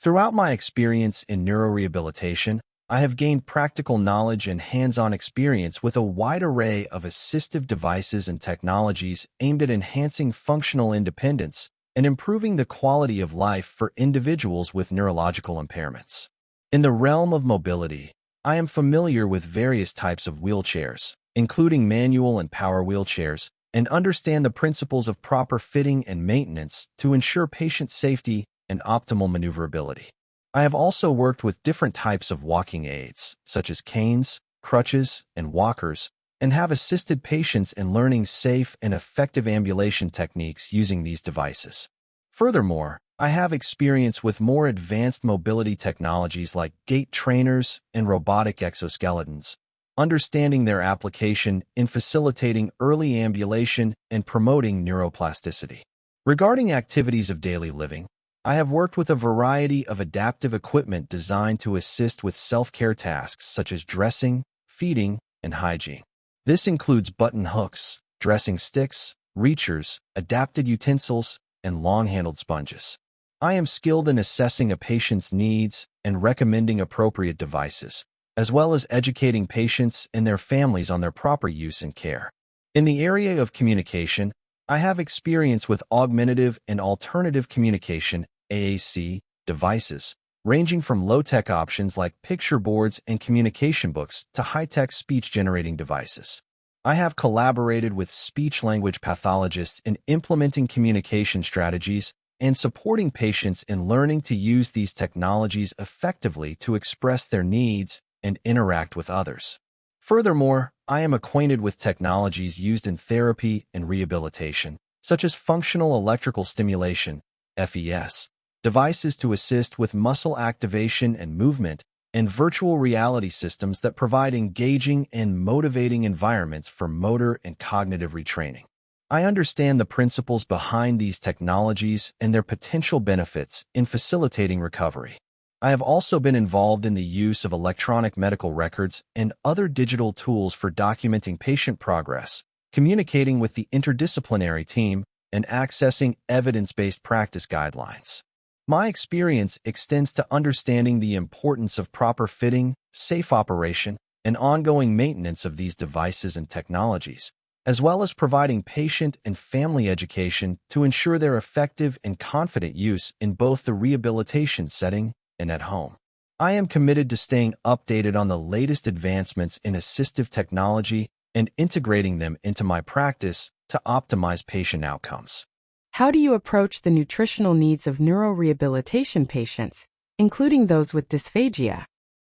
Throughout my experience in neurorehabilitation, I have gained practical knowledge and hands-on experience with a wide array of assistive devices and technologies aimed at enhancing functional independence and improving the quality of life for individuals with neurological impairments. In the realm of mobility, I am familiar with various types of wheelchairs, including manual and power wheelchairs, and understand the principles of proper fitting and maintenance to ensure patient safety and optimal maneuverability. I have also worked with different types of walking aids, such as canes, crutches, and walkers, and have assisted patients in learning safe and effective ambulation techniques using these devices. Furthermore, I have experience with more advanced mobility technologies like gait trainers and robotic exoskeletons, understanding their application in facilitating early ambulation and promoting neuroplasticity. Regarding activities of daily living, I have worked with a variety of adaptive equipment designed to assist with self-care tasks such as dressing, feeding, and hygiene. This includes button hooks, dressing sticks, reachers, adapted utensils, and long-handled sponges. I am skilled in assessing a patient's needs and recommending appropriate devices, as well as educating patients and their families on their proper use and care. In the area of communication, I have experience with augmentative and alternative communication (AAC) devices, ranging from low-tech options like picture boards and communication books to high-tech speech-generating devices. I have collaborated with speech-language pathologists in implementing communication strategies and supporting patients in learning to use these technologies effectively to express their needs and interact with others. Furthermore, I am acquainted with technologies used in therapy and rehabilitation, such as functional electrical stimulation, FES, devices to assist with muscle activation and movement, and virtual reality systems that provide engaging and motivating environments for motor and cognitive retraining. I understand the principles behind these technologies and their potential benefits in facilitating recovery. I have also been involved in the use of electronic medical records and other digital tools for documenting patient progress, communicating with the interdisciplinary team, and accessing evidence-based practice guidelines. My experience extends to understanding the importance of proper fitting, safe operation, and ongoing maintenance of these devices and technologies, as well as providing patient and family education to ensure their effective and confident use in both the rehabilitation setting and at home. I am committed to staying updated on the latest advancements in assistive technology and integrating them into my practice to optimize patient outcomes. How do you approach the nutritional needs of neuro rehabilitation patients, including those with dysphagia?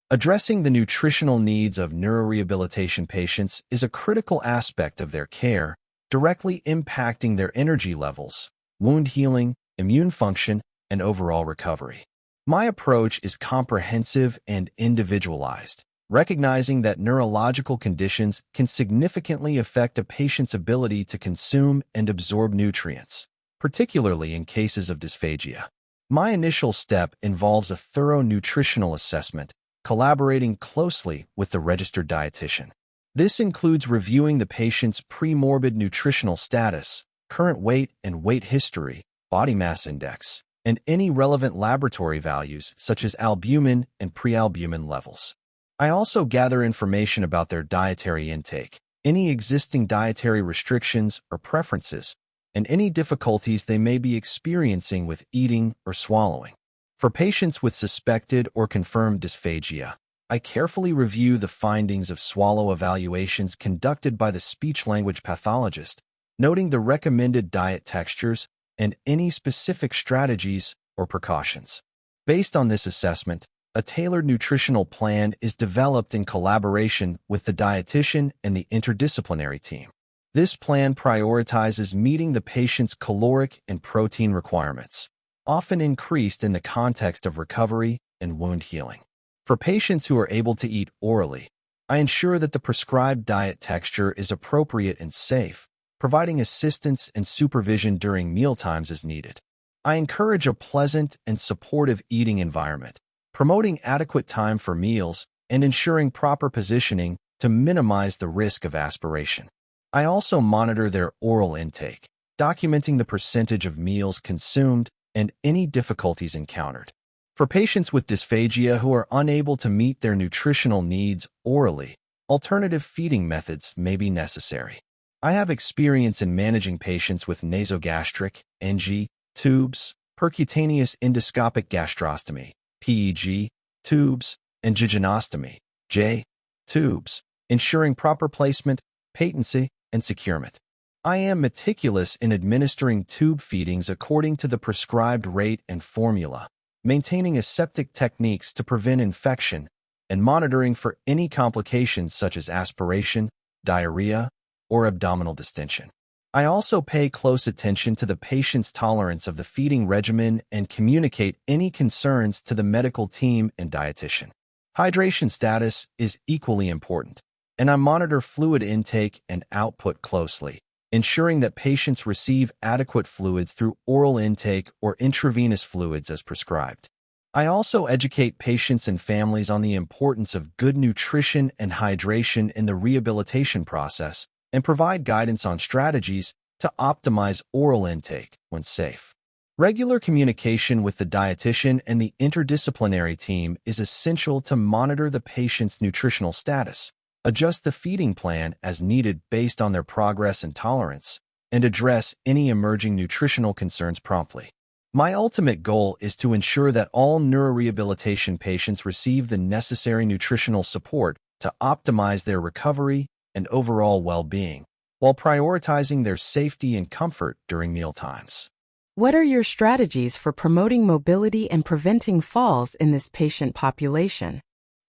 Addressing the nutritional needs of neurorehabilitation patients is a critical aspect of their care, directly impacting their energy levels, wound healing, immune function, and overall recovery. My approach is comprehensive and individualized, recognizing that neurological conditions can significantly affect a patient's ability to consume and absorb nutrients, particularly in cases of dysphagia. My initial step involves a thorough nutritional assessment, collaborating closely with the registered dietitian. This includes reviewing the patient's pre-morbid nutritional status, current weight and weight history, body mass index, and any relevant laboratory values such as albumin and prealbumin levels. I also gather information about their dietary intake, any existing dietary restrictions or preferences, and any difficulties they may be experiencing with eating or swallowing. For patients with suspected or confirmed dysphagia, I carefully review the findings of swallow evaluations conducted by the speech-language pathologist, noting the recommended diet textures and any specific strategies or precautions. Based on this assessment, a tailored nutritional plan is developed in collaboration with the dietitian and the interdisciplinary team. This plan prioritizes meeting the patient's caloric and protein requirements, often increased in the context of recovery and wound healing. For patients who are able to eat orally, I ensure that the prescribed diet texture is appropriate and safe, providing assistance and supervision during mealtimes as needed. I encourage a pleasant and supportive eating environment, promoting adequate time for meals and ensuring proper positioning to minimize the risk of aspiration. I also monitor their oral intake, documenting the percentage of meals consumed and any difficulties encountered. For patients with dysphagia who are unable to meet their nutritional needs orally, alternative feeding methods may be necessary. I have experience in managing patients with nasogastric (NG) tubes, percutaneous endoscopic gastrostomy (PEG) tubes, and jejunostomy (J) tubes, ensuring proper placement, patency, and securement. I am meticulous in administering tube feedings according to the prescribed rate and formula, maintaining aseptic techniques to prevent infection, and monitoring for any complications such as aspiration, diarrhea, or abdominal distension. I also pay close attention to the patient's tolerance of the feeding regimen and communicate any concerns to the medical team and dietitian. Hydration status is equally important, and I monitor fluid intake and output closely, ensuring that patients receive adequate fluids through oral intake or intravenous fluids as prescribed. I also educate patients and families on the importance of good nutrition and hydration in the rehabilitation process and provide guidance on strategies to optimize oral intake when safe. Regular communication with the dietitian and the interdisciplinary team is essential to monitor the patient's nutritional status, adjust the feeding plan as needed based on their progress and tolerance, and address any emerging nutritional concerns promptly. My ultimate goal is to ensure that all neurorehabilitation patients receive the necessary nutritional support to optimize their recovery and overall well-being, while prioritizing their safety and comfort during mealtimes. What are your strategies for promoting mobility and preventing falls in this patient population?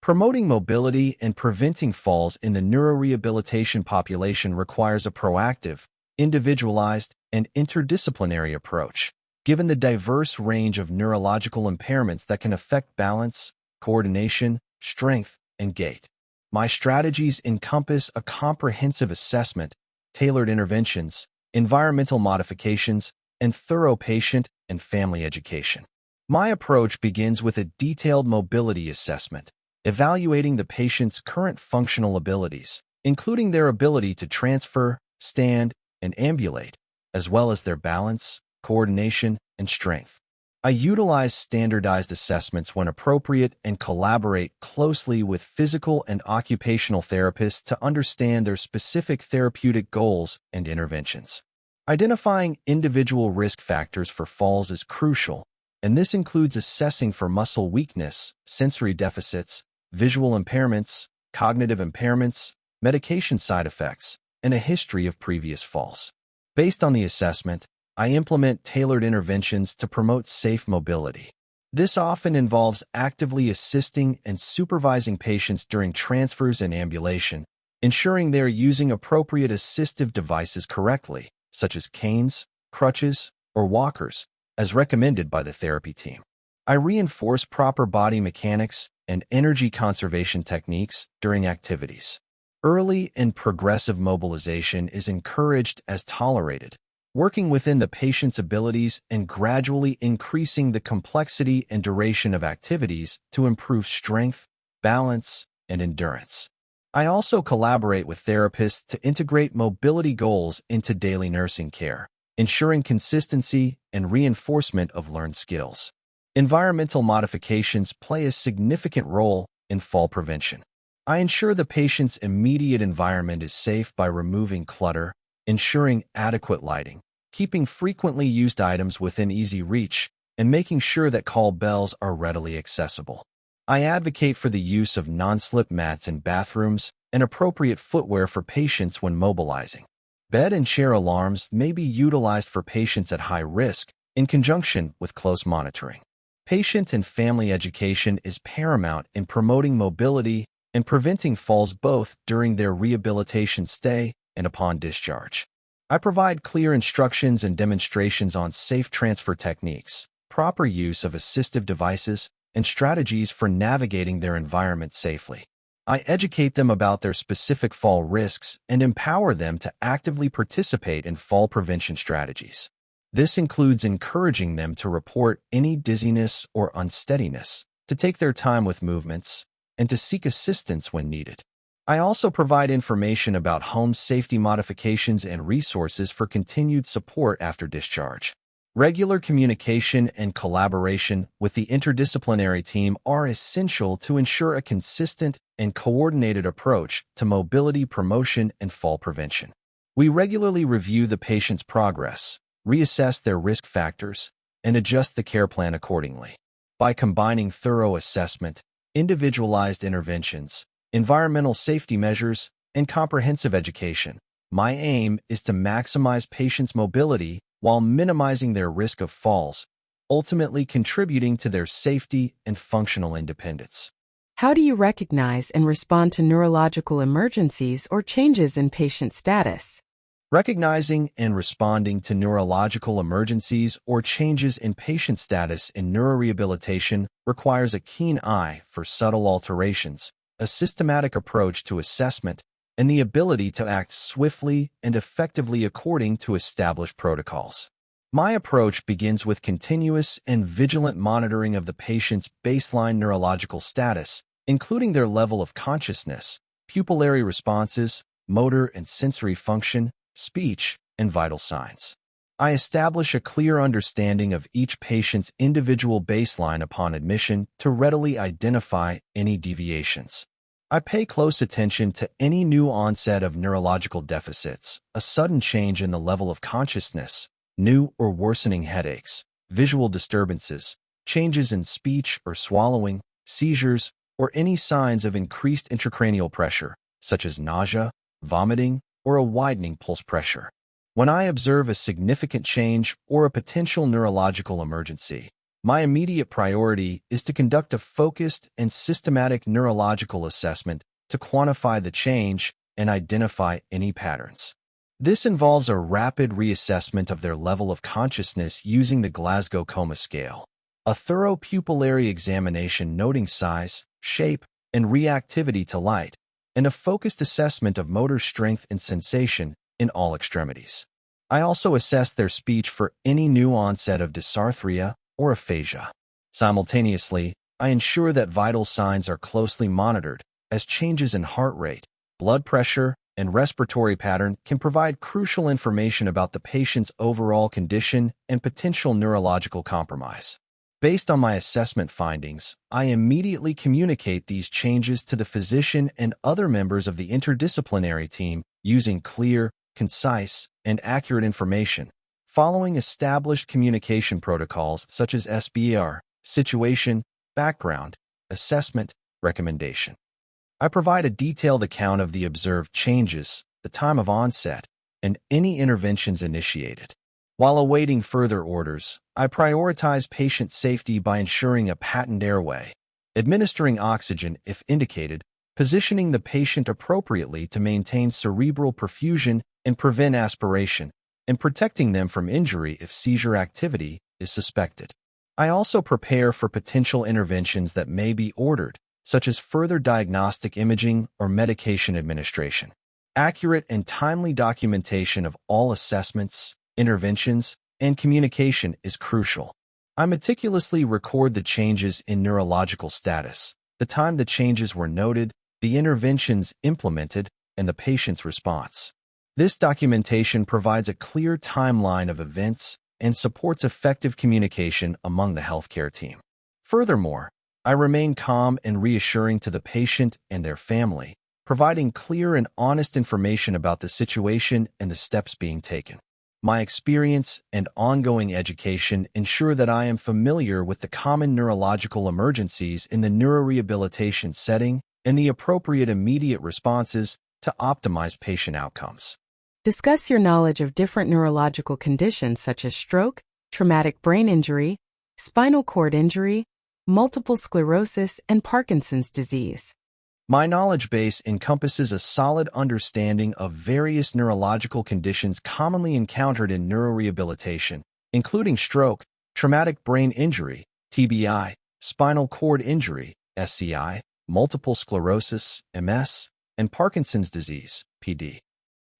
Promoting mobility and preventing falls in the neurorehabilitation population requires a proactive, individualized, and interdisciplinary approach, given the diverse range of neurological impairments that can affect balance, coordination, strength, and gait. My strategies encompass a comprehensive assessment, tailored interventions, environmental modifications, and thorough patient and family education. My approach begins with a detailed mobility assessment, evaluating the patient's current functional abilities, including their ability to transfer, stand, and ambulate, as well as their balance, coordination, and strength. I utilize standardized assessments when appropriate and collaborate closely with physical and occupational therapists to understand their specific therapeutic goals and interventions. Identifying individual risk factors for falls is crucial, and this includes assessing for muscle weakness, sensory deficits, visual impairments, cognitive impairments, medication side effects, and a history of previous falls. Based on the assessment, I implement tailored interventions to promote safe mobility. This often involves actively assisting and supervising patients during transfers and ambulation, ensuring they are using appropriate assistive devices correctly, such as canes, crutches, or walkers, as recommended by the therapy team. I reinforce proper body mechanics and energy conservation techniques during activities. Early and progressive mobilization is encouraged as tolerated, working within the patient's abilities and gradually increasing the complexity and duration of activities to improve strength, balance, and endurance. I also collaborate with therapists to integrate mobility goals into daily nursing care, ensuring consistency and reinforcement of learned skills. Environmental modifications play a significant role in fall prevention. I ensure the patient's immediate environment is safe by removing clutter, ensuring adequate lighting, keeping frequently used items within easy reach, and making sure that call bells are readily accessible. I advocate for the use of non-slip mats in bathrooms and appropriate footwear for patients when mobilizing. Bed and chair alarms may be utilized for patients at high risk in conjunction with close monitoring. Patient and family education is paramount in promoting mobility and preventing falls both during their rehabilitation stay and upon discharge. I provide clear instructions and demonstrations on safe transfer techniques, proper use of assistive devices, and strategies for navigating their environment safely. I educate them about their specific fall risks and empower them to actively participate in fall prevention strategies. This includes encouraging them to report any dizziness or unsteadiness, to take their time with movements, and to seek assistance when needed. I also provide information about home safety modifications and resources for continued support after discharge. Regular communication and collaboration with the interdisciplinary team are essential to ensure a consistent and coordinated approach to mobility promotion and fall prevention. We regularly review the patient's progress, reassess their risk factors, and adjust the care plan accordingly. By combining thorough assessment, individualized interventions, environmental safety measures, and comprehensive education, my aim is to maximize patients' mobility while minimizing their risk of falls, ultimately contributing to their safety and functional independence. How do you recognize and respond to neurological emergencies or changes in patient status? Recognizing and responding to neurological emergencies or changes in patient status in neurorehabilitation requires a keen eye for subtle alterations, a systematic approach to assessment, and the ability to act swiftly and effectively according to established protocols. My approach begins with continuous and vigilant monitoring of the patient's baseline neurological status, including their level of consciousness, pupillary responses, motor and sensory function, speech, and vital signs. I establish a clear understanding of each patient's individual baseline upon admission to readily identify any deviations. I pay close attention to any new onset of neurological deficits, a sudden change in the level of consciousness, new or worsening headaches, visual disturbances, changes in speech or swallowing, seizures, or any signs of increased intracranial pressure, such as nausea, vomiting, or a widening pulse pressure. When I observe a significant change or a potential neurological emergency, my immediate priority is to conduct a focused and systematic neurological assessment to quantify the change and identify any patterns. This involves a rapid reassessment of their level of consciousness using the Glasgow Coma Scale, a thorough pupillary examination noting size, shape, and reactivity to light, and a focused assessment of motor strength and sensation in all extremities. I also assess their speech for any new onset of dysarthria or aphasia. Simultaneously, I ensure that vital signs are closely monitored, as changes in heart rate, blood pressure, and respiratory pattern can provide crucial information about the patient's overall condition and potential neurological compromise. Based on my assessment findings, I immediately communicate these changes to the physician and other members of the interdisciplinary team using clear, concise, and accurate information, following established communication protocols such as SBR, situation, background, assessment, recommendation. I provide a detailed account of the observed changes, the time of onset, and any interventions initiated. While awaiting further orders, I prioritize patient safety by ensuring a patent airway, administering oxygen if indicated, positioning the patient appropriately to maintain cerebral perfusion and prevent aspiration, and protecting them from injury if seizure activity is suspected. I also prepare for potential interventions that may be ordered, such as further diagnostic imaging or medication administration. Accurate and timely documentation of all assessments, interventions, and communication is crucial. I meticulously record the changes in neurological status, the time the changes were noted, the interventions implemented, and the patient's response. This documentation provides a clear timeline of events and supports effective communication among the healthcare team. Furthermore, I remain calm and reassuring to the patient and their family, providing clear and honest information about the situation and the steps being taken. My experience and ongoing education ensure that I am familiar with the common neurological emergencies in the neurorehabilitation setting and the appropriate immediate responses to optimize patient outcomes. Discuss your knowledge of different neurological conditions such as stroke, traumatic brain injury, spinal cord injury, multiple sclerosis, and Parkinson's disease. My knowledge base encompasses a solid understanding of various neurological conditions commonly encountered in neurorehabilitation, including stroke, traumatic brain injury, TBI, spinal cord injury, SCI, multiple sclerosis, MS, and Parkinson's disease, PD.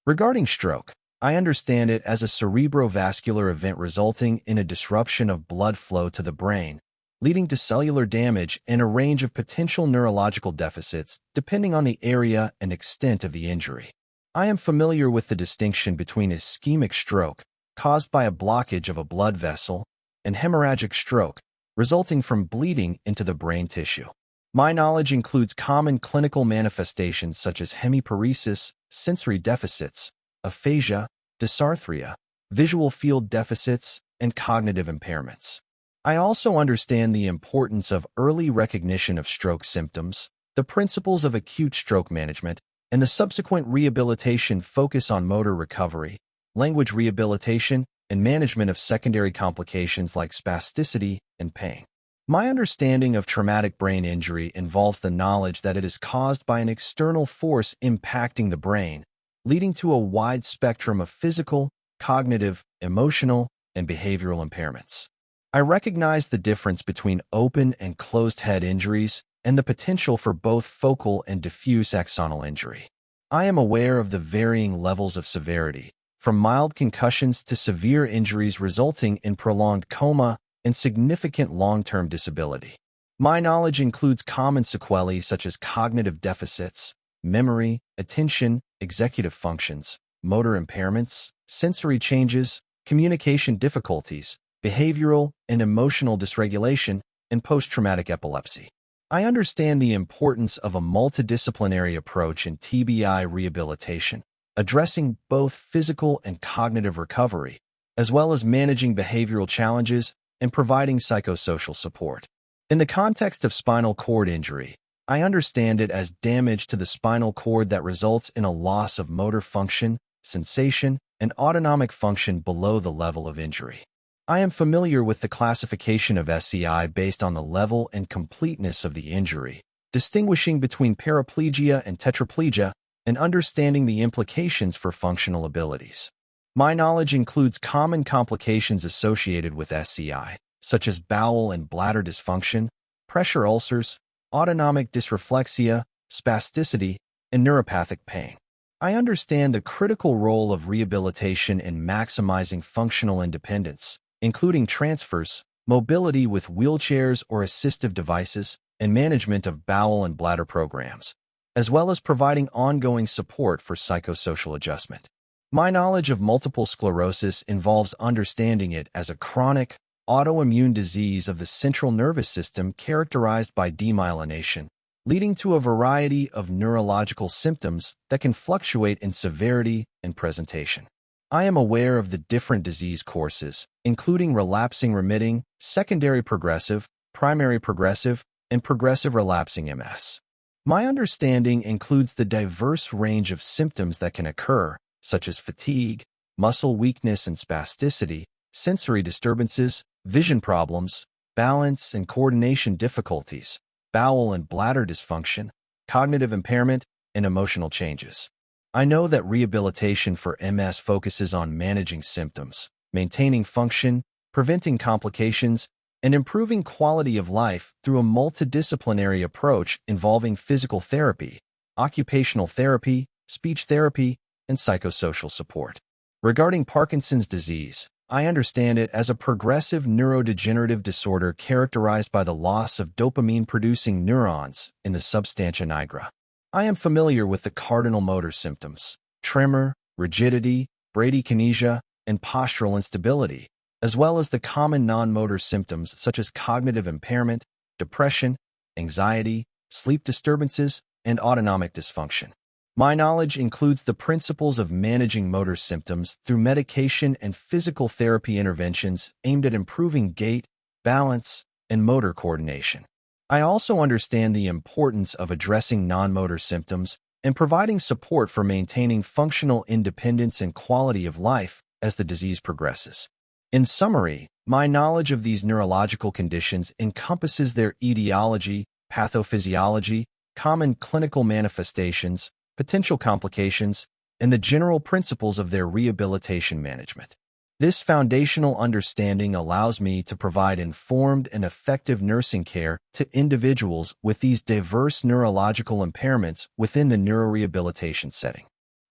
Regarding stroke, I understand it as a cerebrovascular event resulting in a disruption of blood flow to the brain, leading to cellular damage and a range of potential neurological deficits depending on the area and extent of the injury. I am familiar with the distinction between ischemic stroke, caused by a blockage of a blood vessel, and hemorrhagic stroke, resulting from bleeding into the brain tissue. My knowledge includes common clinical manifestations such as hemiparesis, sensory deficits, aphasia, dysarthria, visual field deficits, and cognitive impairments. I also understand the importance of early recognition of stroke symptoms, the principles of acute stroke management, and the subsequent rehabilitation focus on motor recovery, language rehabilitation, and management of secondary complications like spasticity and pain. My understanding of traumatic brain injury involves the knowledge that it is caused by an external force impacting the brain, leading to a wide spectrum of physical, cognitive, emotional, and behavioral impairments. I recognize the difference between open and closed head injuries and the potential for both focal and diffuse axonal injury. I am aware of the varying levels of severity, from mild concussions to severe injuries resulting in prolonged coma and significant long-term disability. My knowledge includes common sequelae such as cognitive deficits, memory, attention, executive functions, motor impairments, sensory changes, communication difficulties, behavioral and emotional dysregulation, and post-traumatic epilepsy. I understand the importance of a multidisciplinary approach in TBI rehabilitation, addressing both physical and cognitive recovery, as well as managing behavioral challenges and providing psychosocial support. In the context of spinal cord injury, I understand it as damage to the spinal cord that results in a loss of motor function, sensation, and autonomic function below the level of injury. I am familiar with the classification of SCI based on the level and completeness of the injury, distinguishing between paraplegia and tetraplegia, and understanding the implications for functional abilities. My knowledge includes common complications associated with SCI, such as bowel and bladder dysfunction, pressure ulcers, autonomic dysreflexia, spasticity, and neuropathic pain. I understand the critical role of rehabilitation in maximizing functional independence, including transfers, mobility with wheelchairs or assistive devices, and management of bowel and bladder programs, as well as providing ongoing support for psychosocial adjustment. My knowledge of multiple sclerosis involves understanding it as a chronic, autoimmune disease of the central nervous system characterized by demyelination, leading to a variety of neurological symptoms that can fluctuate in severity and presentation. I am aware of the different disease courses, including relapsing remitting, secondary progressive, primary progressive, and progressive relapsing MS. My understanding includes the diverse range of symptoms that can occur, such as fatigue, muscle weakness and spasticity, sensory disturbances, vision problems, balance and coordination difficulties, bowel and bladder dysfunction, cognitive impairment, and emotional changes. I know that rehabilitation for MS focuses on managing symptoms, maintaining function, preventing complications, and improving quality of life through a multidisciplinary approach involving physical therapy, occupational therapy, speech therapy, and psychosocial support. Regarding Parkinson's disease, I understand it as a progressive neurodegenerative disorder characterized by the loss of dopamine-producing neurons in the substantia nigra. I am familiar with the cardinal motor symptoms, tremor, rigidity, bradykinesia, and postural instability, as well as the common non-motor symptoms such as cognitive impairment, depression, anxiety, sleep disturbances, and autonomic dysfunction. My knowledge includes the principles of managing motor symptoms through medication and physical therapy interventions aimed at improving gait, balance, and motor coordination. I also understand the importance of addressing non-motor symptoms and providing support for maintaining functional independence and quality of life as the disease progresses. In summary, my knowledge of these neurological conditions encompasses their etiology, pathophysiology, common clinical manifestations, potential complications, and the general principles of their rehabilitation management. This foundational understanding allows me to provide informed and effective nursing care to individuals with these diverse neurological impairments within the neurorehabilitation setting.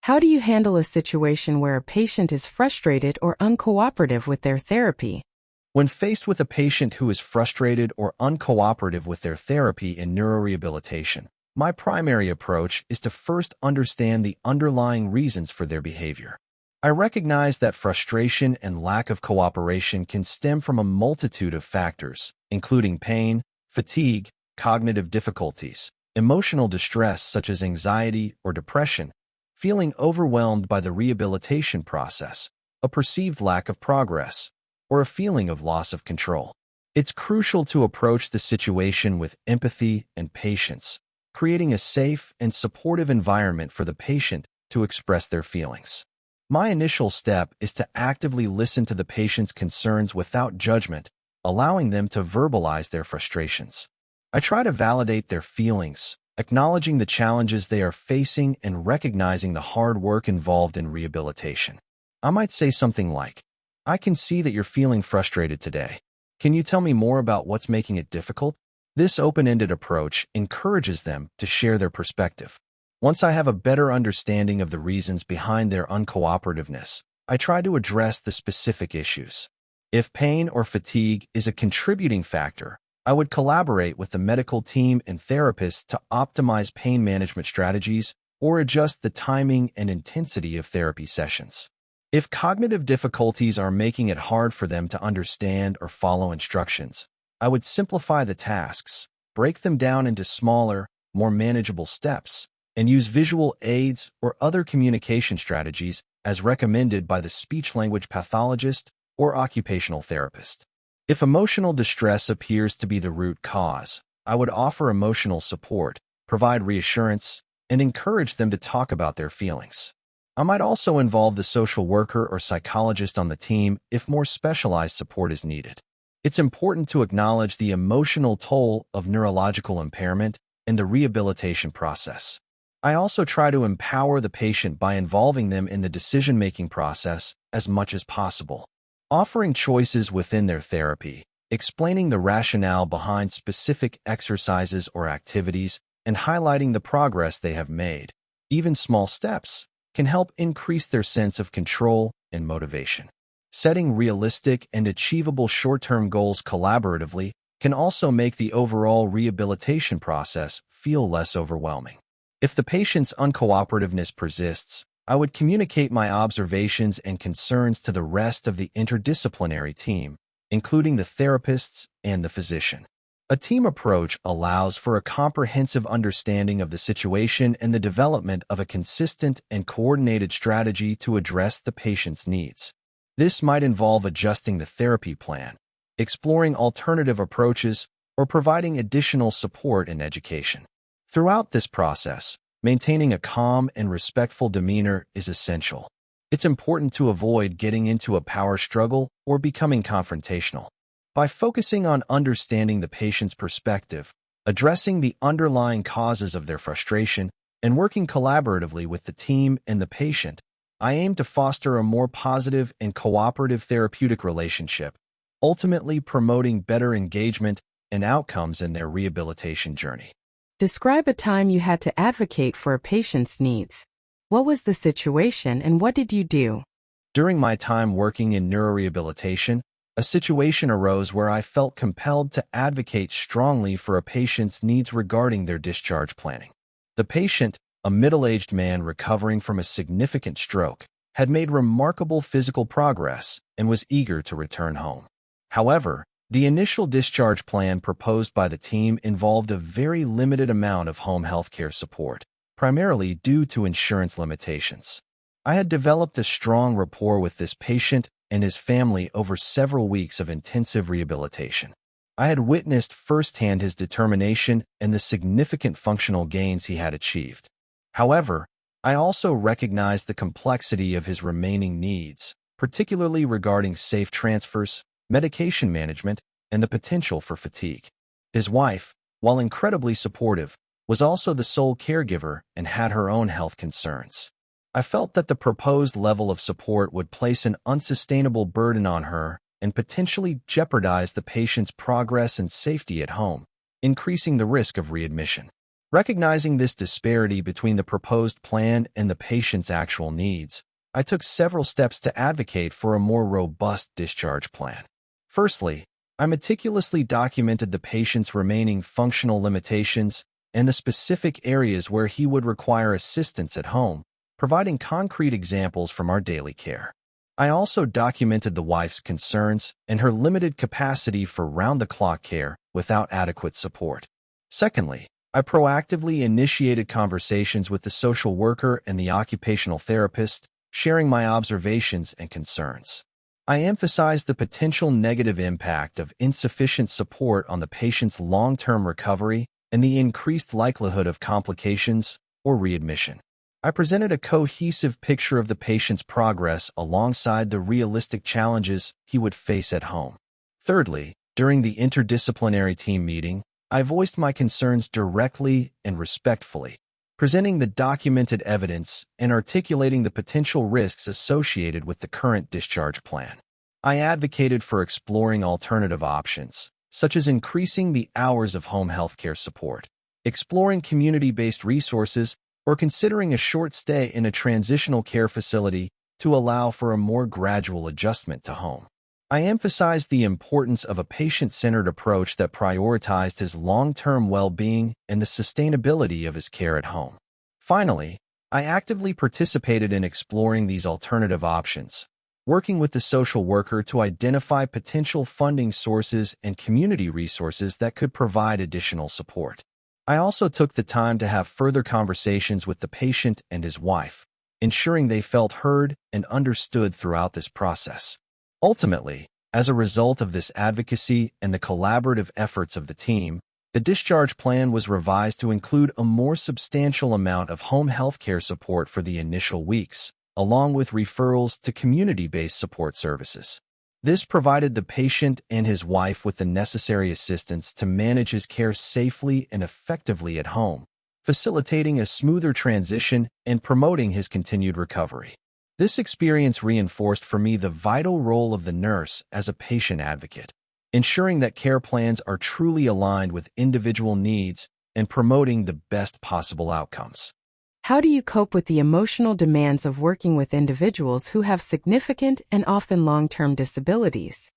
How do you handle a situation where a patient is frustrated or uncooperative with their therapy? When faced with a patient who is frustrated or uncooperative with their therapy in neurorehabilitation, my primary approach is to first understand the underlying reasons for their behavior. I recognize that frustration and lack of cooperation can stem from a multitude of factors, including pain, fatigue, cognitive difficulties, emotional distress such as anxiety or depression, feeling overwhelmed by the rehabilitation process, a perceived lack of progress, or a feeling of loss of control. It's crucial to approach the situation with empathy and patience, creating a safe and supportive environment for the patient to express their feelings. My initial step is to actively listen to the patient's concerns without judgment, allowing them to verbalize their frustrations. I try to validate their feelings, acknowledging the challenges they are facing and recognizing the hard work involved in rehabilitation. I might say something like, "I can see that you're feeling frustrated today. Can you tell me more about what's making it difficult?" This open-ended approach encourages them to share their perspective. Once I have a better understanding of the reasons behind their uncooperativeness, I try to address the specific issues. If pain or fatigue is a contributing factor, I would collaborate with the medical team and therapists to optimize pain management strategies or adjust the timing and intensity of therapy sessions. If cognitive difficulties are making it hard for them to understand or follow instructions, I would simplify the tasks, break them down into smaller, more manageable steps, and use visual aids or other communication strategies as recommended by the speech-language pathologist or occupational therapist. If emotional distress appears to be the root cause, I would offer emotional support, provide reassurance, and encourage them to talk about their feelings. I might also involve the social worker or psychologist on the team if more specialized support is needed. It's important to acknowledge the emotional toll of neurological impairment and the rehabilitation process. I also try to empower the patient by involving them in the decision-making process as much as possible, offering choices within their therapy, explaining the rationale behind specific exercises or activities, and highlighting the progress they have made. Even small steps can help increase their sense of control and motivation. Setting realistic and achievable short-term goals collaboratively can also make the overall rehabilitation process feel less overwhelming. If the patient's uncooperativeness persists, I would communicate my observations and concerns to the rest of the interdisciplinary team, including the therapists and the physician. A team approach allows for a comprehensive understanding of the situation and the development of a consistent and coordinated strategy to address the patient's needs. This might involve adjusting the therapy plan, exploring alternative approaches, or providing additional support and education. Throughout this process, maintaining a calm and respectful demeanor is essential. It's important to avoid getting into a power struggle or becoming confrontational. By focusing on understanding the patient's perspective, addressing the underlying causes of their frustration, and working collaboratively with the team and the patient, I aim to foster a more positive and cooperative therapeutic relationship, ultimately promoting better engagement and outcomes in their rehabilitation journey. Describe a time you had to advocate for a patient's needs. What was the situation and what did you do? During my time working in neurorehabilitation, a situation arose where I felt compelled to advocate strongly for a patient's needs regarding their discharge planning. The patient, a middle-aged man recovering from a significant stroke, had made remarkable physical progress and was eager to return home. However, the initial discharge plan proposed by the team involved a very limited amount of home healthcare support, primarily due to insurance limitations. I had developed a strong rapport with this patient and his family over several weeks of intensive rehabilitation. I had witnessed firsthand his determination and the significant functional gains he had achieved. However, I also recognized the complexity of his remaining needs, particularly regarding safe transfers, medication management, and the potential for fatigue. His wife, while incredibly supportive, was also the sole caregiver and had her own health concerns. I felt that the proposed level of support would place an unsustainable burden on her and potentially jeopardize the patient's progress and safety at home, increasing the risk of readmission. Recognizing this disparity between the proposed plan and the patient's actual needs, I took several steps to advocate for a more robust discharge plan. Firstly, I meticulously documented the patient's remaining functional limitations and the specific areas where he would require assistance at home, providing concrete examples from our daily care. I also documented the wife's concerns and her limited capacity for round-the-clock care without adequate support. Secondly, I proactively initiated conversations with the social worker and the occupational therapist, sharing my observations and concerns. I emphasized the potential negative impact of insufficient support on the patient's long-term recovery and the increased likelihood of complications or readmission. I presented a cohesive picture of the patient's progress alongside the realistic challenges he would face at home. Thirdly, during the interdisciplinary team meeting, I voiced my concerns directly and respectfully, presenting the documented evidence and articulating the potential risks associated with the current discharge plan. I advocated for exploring alternative options, such as increasing the hours of home healthcare support, exploring community-based resources, or considering a short stay in a transitional care facility to allow for a more gradual adjustment to home. I emphasized the importance of a patient-centered approach that prioritized his long-term well-being and the sustainability of his care at home. Finally, I actively participated in exploring these alternative options, working with the social worker to identify potential funding sources and community resources that could provide additional support. I also took the time to have further conversations with the patient and his wife, ensuring they felt heard and understood throughout this process. Ultimately, as a result of this advocacy and the collaborative efforts of the team, the discharge plan was revised to include a more substantial amount of home healthcare support for the initial weeks, along with referrals to community-based support services. This provided the patient and his wife with the necessary assistance to manage his care safely and effectively at home, facilitating a smoother transition and promoting his continued recovery. This experience reinforced for me the vital role of the nurse as a patient advocate, ensuring that care plans are truly aligned with individual needs and promoting the best possible outcomes. How do you cope with the emotional demands of working with individuals who have significant and often long-term disabilities?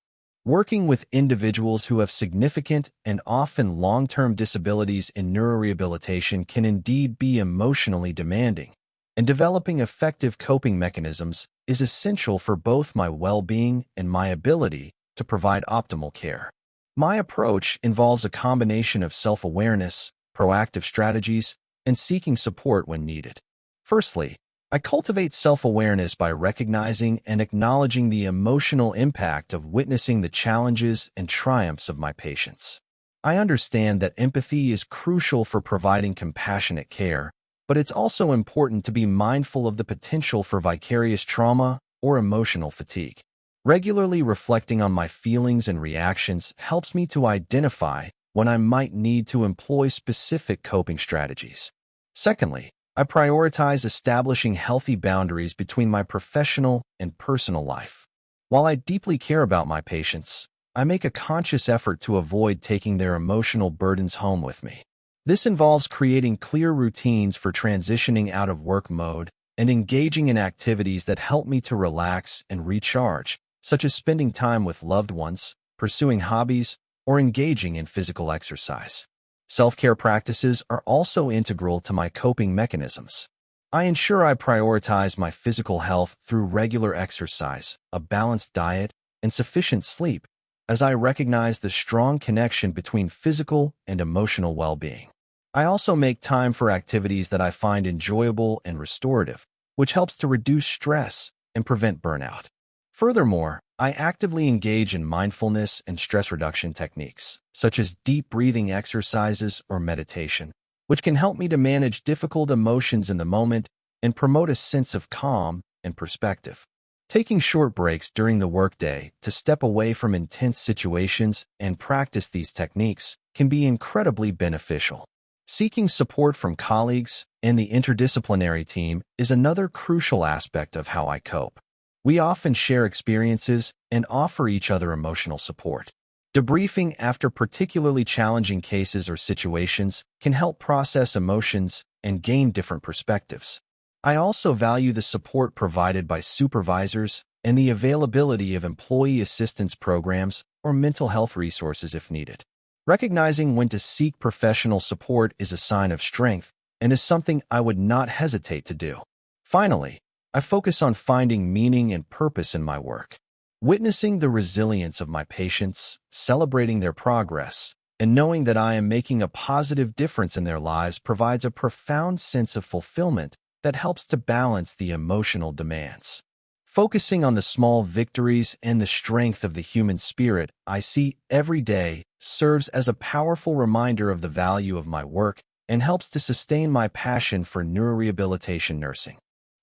Working with individuals who have significant and often long-term disabilities in neurorehabilitation can indeed be emotionally demanding, and developing effective coping mechanisms is essential for both my well-being and my ability to provide optimal care. My approach involves a combination of self-awareness, proactive strategies, and seeking support when needed. Firstly, I cultivate self-awareness by recognizing and acknowledging the emotional impact of witnessing the challenges and triumphs of my patients. I understand that empathy is crucial for providing compassionate care, but it's also important to be mindful of the potential for vicarious trauma or emotional fatigue. Regularly reflecting on my feelings and reactions helps me to identify when I might need to employ specific coping strategies. Secondly, I prioritize establishing healthy boundaries between my professional and personal life. While I deeply care about my patients, I make a conscious effort to avoid taking their emotional burdens home with me. This involves creating clear routines for transitioning out of work mode and engaging in activities that help me to relax and recharge, such as spending time with loved ones, pursuing hobbies, or engaging in physical exercise. Self-care practices are also integral to my coping mechanisms. I ensure I prioritize my physical health through regular exercise, a balanced diet, and sufficient sleep, as I recognize the strong connection between physical and emotional well-being. I also make time for activities that I find enjoyable and restorative, which helps to reduce stress and prevent burnout. Furthermore, I actively engage in mindfulness and stress reduction techniques, such as deep breathing exercises or meditation, which can help me to manage difficult emotions in the moment and promote a sense of calm and perspective. Taking short breaks during the workday to step away from intense situations and practice these techniques can be incredibly beneficial. Seeking support from colleagues and the interdisciplinary team is another crucial aspect of how I cope. We often share experiences and offer each other emotional support. Debriefing after particularly challenging cases or situations can help process emotions and gain different perspectives. I also value the support provided by supervisors and the availability of employee assistance programs or mental health resources if needed. Recognizing when to seek professional support is a sign of strength and is something I would not hesitate to do. Finally, I focus on finding meaning and purpose in my work. Witnessing the resilience of my patients, celebrating their progress, and knowing that I am making a positive difference in their lives provides a profound sense of fulfillment that helps to balance the emotional demands. Focusing on the small victories and the strength of the human spirit I see every day serves as a powerful reminder of the value of my work and helps to sustain my passion for neurorehabilitation nursing.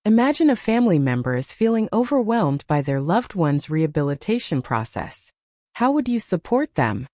Imagine a family member is feeling overwhelmed by their loved one's rehabilitation process. How would you support them?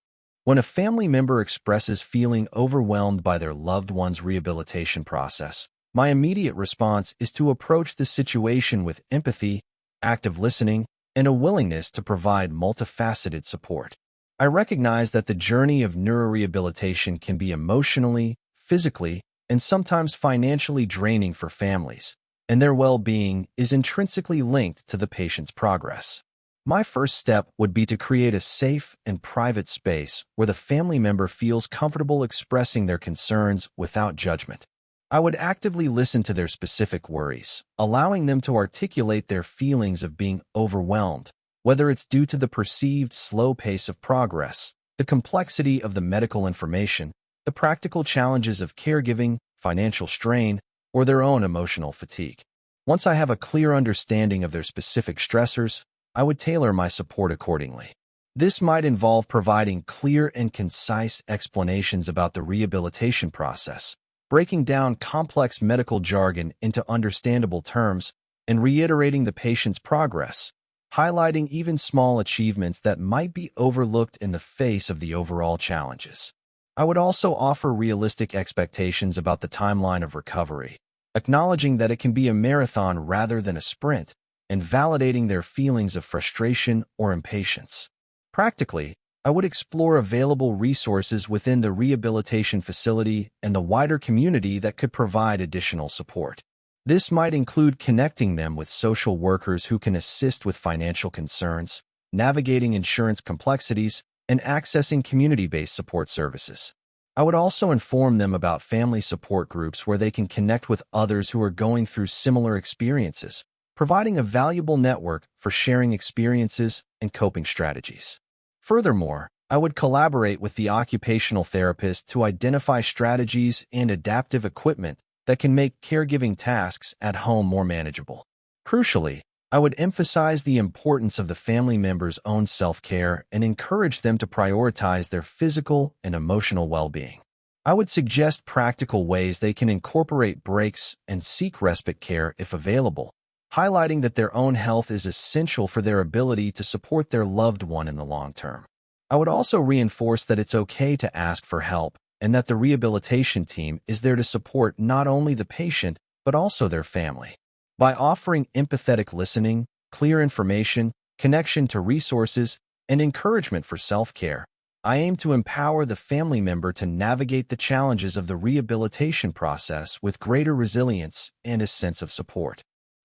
When a family member expresses feeling overwhelmed by their loved one's rehabilitation process, my immediate response is to approach the situation with empathy, active listening, and a willingness to provide multifaceted support. I recognize that the journey of neurorehabilitation can be emotionally, physically, and sometimes financially draining for families, and their well-being is intrinsically linked to the patient's progress. My first step would be to create a safe and private space where the family member feels comfortable expressing their concerns without judgment. I would actively listen to their specific worries, allowing them to articulate their feelings of being overwhelmed, whether it's due to the perceived slow pace of progress, the complexity of the medical information, the practical challenges of caregiving, financial strain, or their own emotional fatigue. Once I have a clear understanding of their specific stressors, I would tailor my support accordingly. This might involve providing clear and concise explanations about the rehabilitation process, breaking down complex medical jargon into understandable terms, and reiterating the patient's progress, highlighting even small achievements that might be overlooked in the face of the overall challenges. I would also offer realistic expectations about the timeline of recovery, acknowledging that it can be a marathon rather than a sprint, and validating their feelings of frustration or impatience. Practically, I would explore available resources within the rehabilitation facility and the wider community that could provide additional support. This might include connecting them with social workers who can assist with financial concerns, navigating insurance complexities, and accessing community-based support services. I would also inform them about family support groups where they can connect with others who are going through similar experiences, providing a valuable network for sharing experiences and coping strategies. Furthermore, I would collaborate with the occupational therapist to identify strategies and adaptive equipment that can make caregiving tasks at home more manageable. Crucially, I would emphasize the importance of the family member's own self-care and encourage them to prioritize their physical and emotional well-being. I would suggest practical ways they can incorporate breaks and seek respite care if available, highlighting that their own health is essential for their ability to support their loved one in the long term. I would also reinforce that it's okay to ask for help and that the rehabilitation team is there to support not only the patient, but also their family. By offering empathetic listening, clear information, connection to resources, and encouragement for self-care, I aim to empower the family member to navigate the challenges of the rehabilitation process with greater resilience and a sense of support.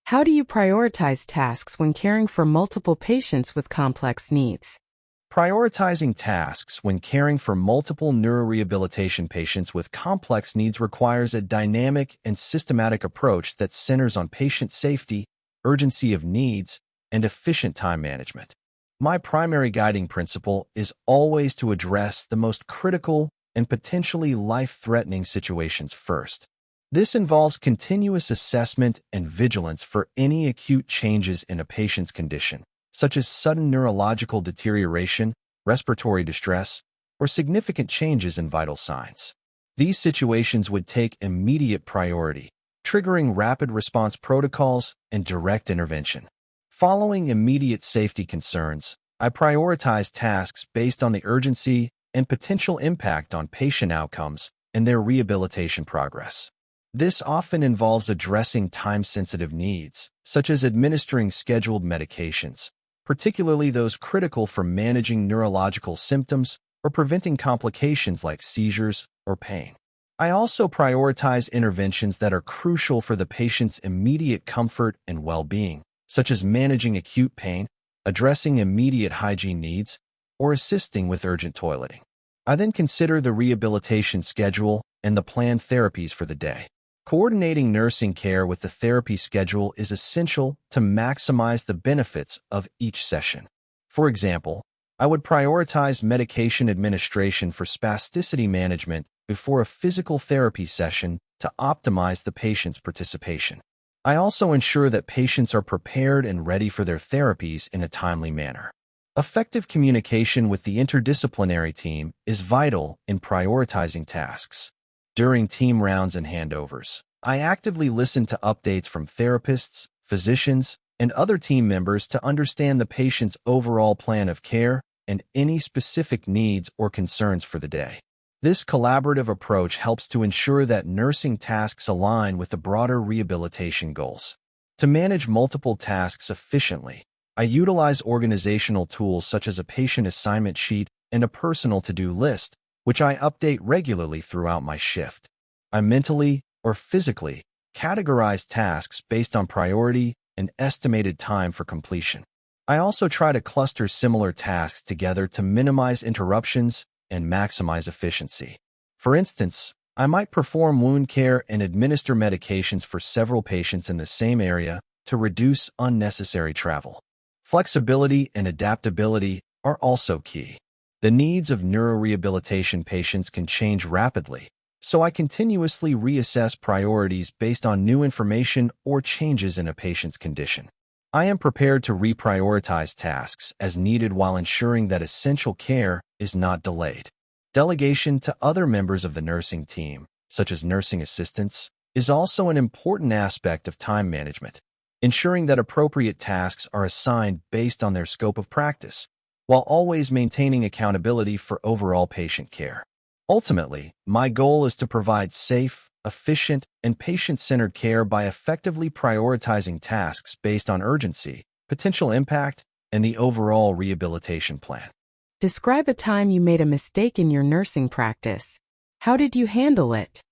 How do you prioritize tasks when caring for multiple patients with complex needs? Prioritizing tasks when caring for multiple neurorehabilitation patients with complex needs requires a dynamic and systematic approach that centers on patient safety, urgency of needs, and efficient time management. My primary guiding principle is always to address the most critical and potentially life-threatening situations first. This involves continuous assessment and vigilance for any acute changes in a patient's condition, such as sudden neurological deterioration, respiratory distress, or significant changes in vital signs. These situations would take immediate priority, triggering rapid response protocols and direct intervention. Following immediate safety concerns, I prioritize tasks based on the urgency and potential impact on patient outcomes and their rehabilitation progress. This often involves addressing time-sensitive needs, such as administering scheduled medications, particularly those critical for managing neurological symptoms or preventing complications like seizures or pain. I also prioritize interventions that are crucial for the patient's immediate comfort and well-being, such as managing acute pain, addressing immediate hygiene needs, or assisting with urgent toileting. I then consider the rehabilitation schedule and the planned therapies for the day. Coordinating nursing care with the therapy schedule is essential to maximize the benefits of each session. For example, I would prioritize medication administration for spasticity management before a physical therapy session to optimize the patient's participation. I also ensure that patients are prepared and ready for their therapies in a timely manner. Effective communication with the interdisciplinary team is vital in prioritizing tasks. During team rounds and handovers, I actively listen to updates from therapists, physicians, and other team members to understand the patient's overall plan of care and any specific needs or concerns for the day. This collaborative approach helps to ensure that nursing tasks align with the broader rehabilitation goals. To manage multiple tasks efficiently, I utilize organizational tools such as a patient assignment sheet and a personal to-do list, which I update regularly throughout my shift. I mentally or physically categorize tasks based on priority and estimated time for completion. I also try to cluster similar tasks together to minimize interruptions and maximize efficiency. For instance, I might perform wound care and administer medications for several patients in the same area to reduce unnecessary travel. Flexibility and adaptability are also key. The needs of neurorehabilitation patients can change rapidly, so I continuously reassess priorities based on new information or changes in a patient's condition. I am prepared to reprioritize tasks as needed while ensuring that essential care is not delayed. Delegation to other members of the nursing team, such as nursing assistants, is also an important aspect of time management, ensuring that appropriate tasks are assigned based on their scope of practice, while always maintaining accountability for overall patient care. Ultimately, my goal is to provide safe, efficient, and patient-centered care by effectively prioritizing tasks based on urgency, potential impact, and the overall rehabilitation plan. Describe a time you made a mistake in your nursing practice. How did you handle it?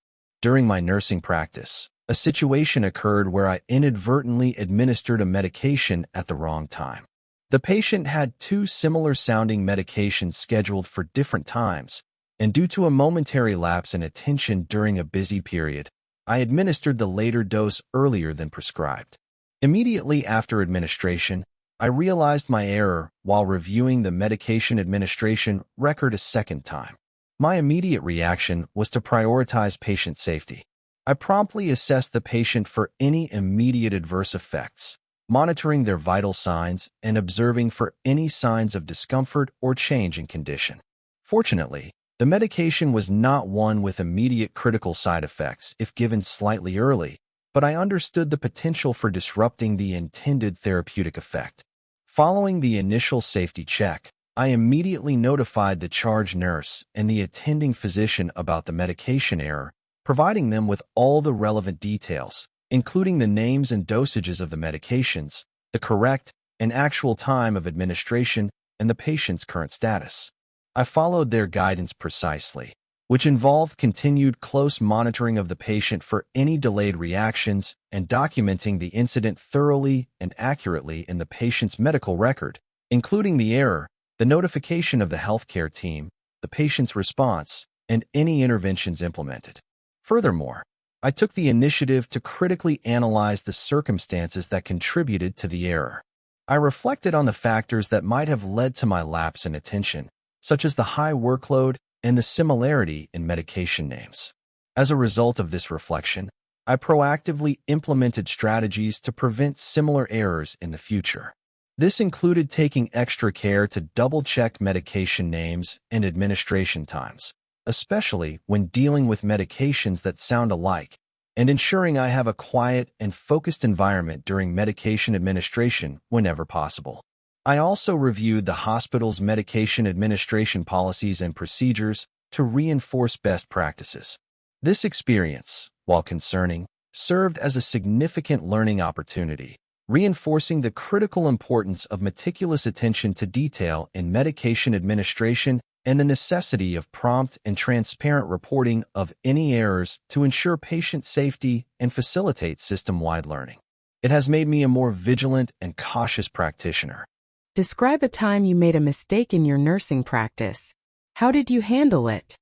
During my nursing practice, a situation occurred where I inadvertently administered a medication at the wrong time. The patient had two similar-sounding medications scheduled for different times, and due to a momentary lapse in attention during a busy period, I administered the later dose earlier than prescribed. Immediately after administration, I realized my error while reviewing the medication administration record a second time. My immediate reaction was to prioritize patient safety. I promptly assessed the patient for any immediate adverse effects, monitoring their vital signs and observing for any signs of discomfort or change in condition. Fortunately, the medication was not one with immediate critical side effects if given slightly early, but I understood the potential for disrupting the intended therapeutic effect. Following the initial safety check, I immediately notified the charge nurse and the attending physician about the medication error, providing them with all the relevant details, including the names and dosages of the medications, the correct and actual time of administration, and the patient's current status. I followed their guidance precisely, which involved continued close monitoring of the patient for any delayed reactions and documenting the incident thoroughly and accurately in the patient's medical record, including the error, the notification of the healthcare team, the patient's response, and any interventions implemented. Furthermore, I took the initiative to critically analyze the circumstances that contributed to the error. I reflected on the factors that might have led to my lapse in attention, such as the high workload and the similarity in medication names. As a result of this reflection, I proactively implemented strategies to prevent similar errors in the future. This included taking extra care to double-check medication names and administration times, especially when dealing with medications that sound alike, and ensuring I have a quiet and focused environment during medication administration whenever possible. I also reviewed the hospital's medication administration policies and procedures to reinforce best practices. This experience, while concerning, served as a significant learning opportunity, reinforcing the critical importance of meticulous attention to detail in medication administration and the necessity of prompt and transparent reporting of any errors to ensure patient safety and facilitate system-wide learning. It has made me a more vigilant and cautious practitioner. Describe a time you made a mistake in your nursing practice. How did you handle it?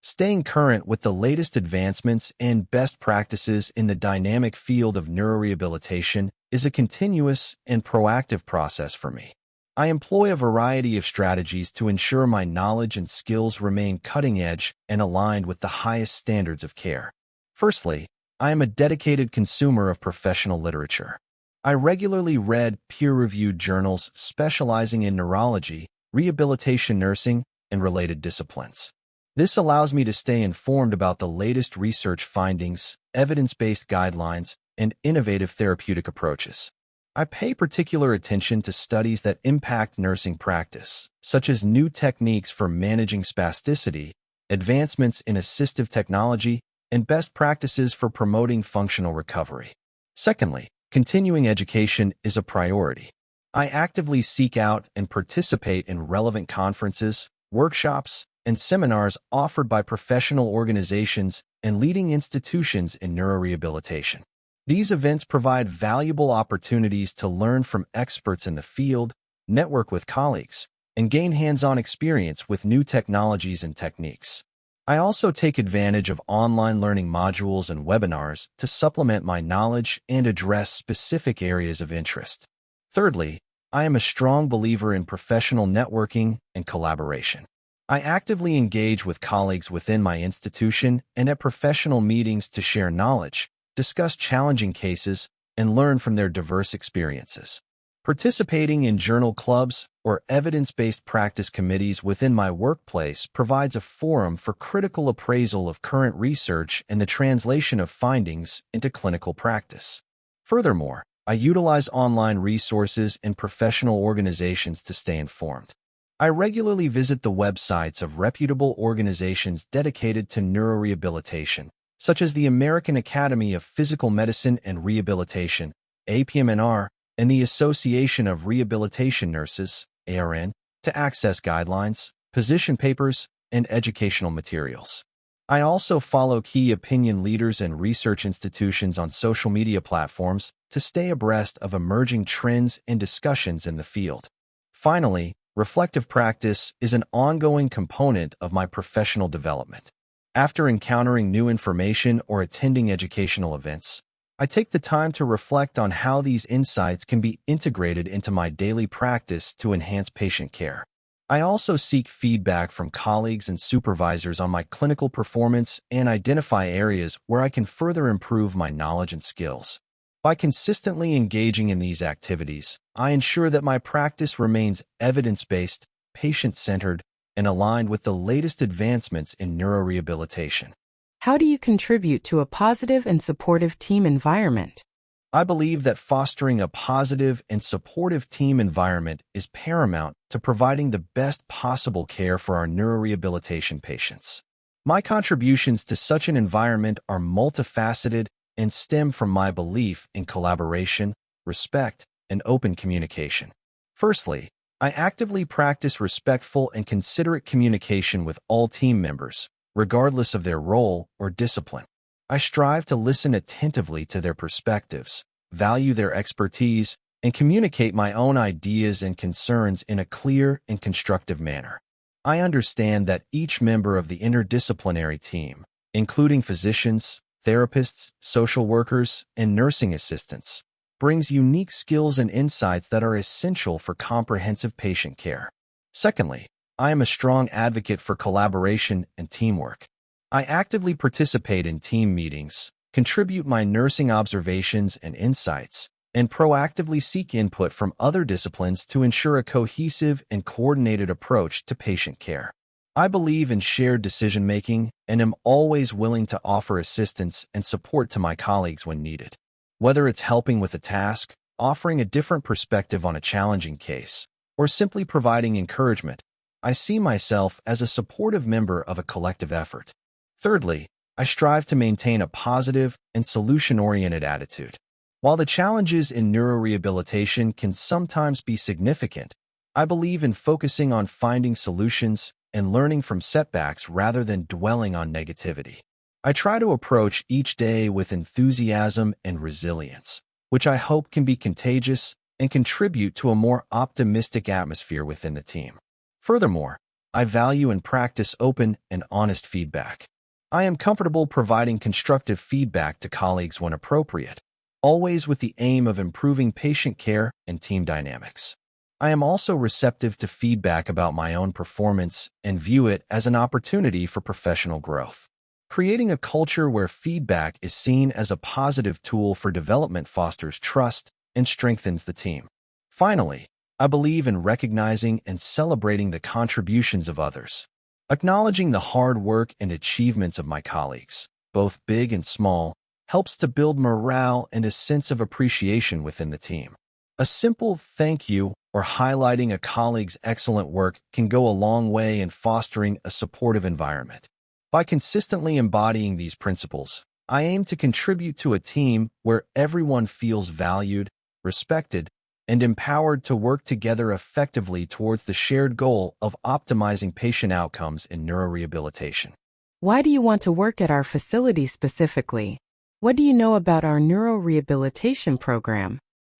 Staying current with the latest advancements and best practices in the dynamic field of neurorehabilitation is a continuous and proactive process for me. I employ a variety of strategies to ensure my knowledge and skills remain cutting-edge and aligned with the highest standards of care. Firstly, I am a dedicated consumer of professional literature. I regularly read peer-reviewed journals specializing in neurology, rehabilitation nursing, and related disciplines. This allows me to stay informed about the latest research findings, evidence-based guidelines, and innovative therapeutic approaches. I pay particular attention to studies that impact nursing practice, such as new techniques for managing spasticity, advancements in assistive technology, and best practices for promoting functional recovery. Secondly, continuing education is a priority. I actively seek out and participate in relevant conferences, workshops, and seminars offered by professional organizations and leading institutions in neurorehabilitation. These events provide valuable opportunities to learn from experts in the field, network with colleagues, and gain hands-on experience with new technologies and techniques. I also take advantage of online learning modules and webinars to supplement my knowledge and address specific areas of interest. Thirdly, I am a strong believer in professional networking and collaboration. I actively engage with colleagues within my institution and at professional meetings to share knowledge, discuss challenging cases, and learn from their diverse experiences. Participating in journal clubs or evidence-based practice committees within my workplace provides a forum for critical appraisal of current research and the translation of findings into clinical practice. Furthermore, I utilize online resources and professional organizations to stay informed. I regularly visit the websites of reputable organizations dedicated to neurorehabilitation, such as the American Academy of Physical Medicine and Rehabilitation, APMNR, and the Association of Rehabilitation Nurses, ARN, to access guidelines, position papers, and educational materials. I also follow key opinion leaders and research institutions on social media platforms to stay abreast of emerging trends and discussions in the field. Finally, reflective practice is an ongoing component of my professional development. After encountering new information or attending educational events, I take the time to reflect on how these insights can be integrated into my daily practice to enhance patient care. I also seek feedback from colleagues and supervisors on my clinical performance and identify areas where I can further improve my knowledge and skills. By consistently engaging in these activities, I ensure that my practice remains evidence-based, patient-centered, and aligned with the latest advancements in neurorehabilitation. How do you contribute to a positive and supportive team environment? I believe that fostering a positive and supportive team environment is paramount to providing the best possible care for our neurorehabilitation patients. My contributions to such an environment are multifaceted and stem from my belief in collaboration, respect, and open communication. Firstly, I actively practice respectful and considerate communication with all team members, regardless of their role or discipline. I strive to listen attentively to their perspectives, value their expertise, and communicate my own ideas and concerns in a clear and constructive manner. I understand that each member of the interdisciplinary team, including physicians, therapists, social workers, and nursing assistants, brings unique skills and insights that are essential for comprehensive patient care. Secondly, I am a strong advocate for collaboration and teamwork. I actively participate in team meetings, contribute my nursing observations and insights, and proactively seek input from other disciplines to ensure a cohesive and coordinated approach to patient care. I believe in shared decision-making and am always willing to offer assistance and support to my colleagues when needed. Whether it's helping with a task, offering a different perspective on a challenging case, or simply providing encouragement, I see myself as a supportive member of a collective effort. Thirdly, I strive to maintain a positive and solution-oriented attitude. While the challenges in neurorehabilitation can sometimes be significant, I believe in focusing on finding solutions and learning from setbacks rather than dwelling on negativity. I try to approach each day with enthusiasm and resilience, which I hope can be contagious and contribute to a more optimistic atmosphere within the team. Furthermore, I value and practice open and honest feedback. I am comfortable providing constructive feedback to colleagues when appropriate, always with the aim of improving patient care and team dynamics. I am also receptive to feedback about my own performance and view it as an opportunity for professional growth. Creating a culture where feedback is seen as a positive tool for development fosters trust and strengthens the team. Finally, I believe in recognizing and celebrating the contributions of others. Acknowledging the hard work and achievements of my colleagues, both big and small, helps to build morale and a sense of appreciation within the team. A simple thank you or highlighting a colleague's excellent work can go a long way in fostering a supportive environment. By consistently embodying these principles, I aim to contribute to a team where everyone feels valued, respected, and empowered to work together effectively towards the shared goal of optimizing patient outcomes in neurorehabilitation. Why do you want to work at our facility specifically? What do you know about our neurorehabilitation program?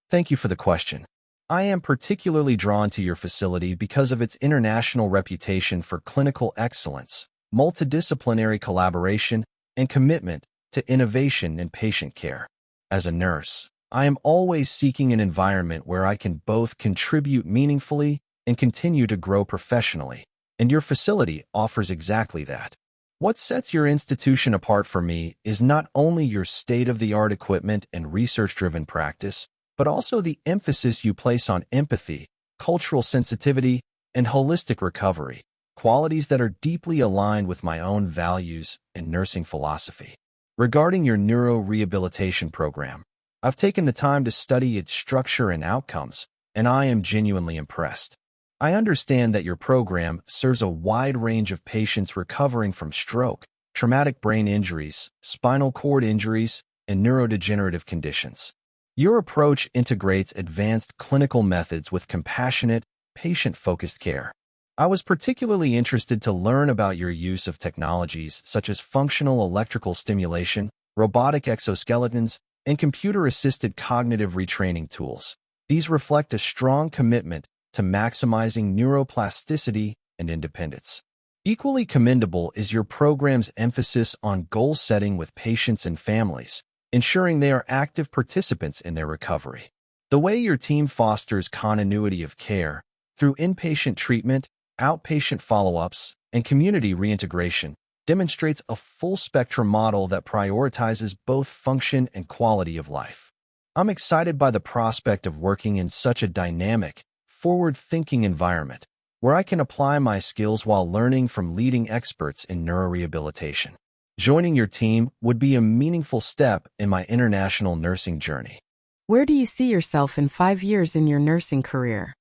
Thank you for the question. I am particularly drawn to your facility because of its international reputation for clinical excellence, multidisciplinary collaboration, and commitment to innovation in patient care. As a nurse, I am always seeking an environment where I can both contribute meaningfully and continue to grow professionally, and your facility offers exactly that. What sets your institution apart for me is not only your state-of-the-art equipment and research-driven practice, but also the emphasis you place on empathy, cultural sensitivity, and holistic recovery, qualities that are deeply aligned with my own values and nursing philosophy. Regarding your neuro rehabilitation program, I've taken the time to study its structure and outcomes, and I am genuinely impressed. I understand that your program serves a wide range of patients recovering from stroke, traumatic brain injuries, spinal cord injuries, and neurodegenerative conditions. Your approach integrates advanced clinical methods with compassionate, patient-focused care. I was particularly interested to learn about your use of technologies such as functional electrical stimulation, robotic exoskeletons, and computer-assisted cognitive retraining tools. These reflect a strong commitment to maximizing neuroplasticity and independence. Equally commendable is your program's emphasis on goal setting with patients and families, ensuring they are active participants in their recovery. The way your team fosters continuity of care through inpatient treatment, outpatient follow-ups, and community reintegration demonstrates a full-spectrum model that prioritizes both function and quality of life. I'm excited by the prospect of working in such a dynamic, forward-thinking environment where I can apply my skills while learning from leading experts in neurorehabilitation. Joining your team would be a meaningful step in my international nursing journey. Where do you see yourself in 5 years in your nursing career?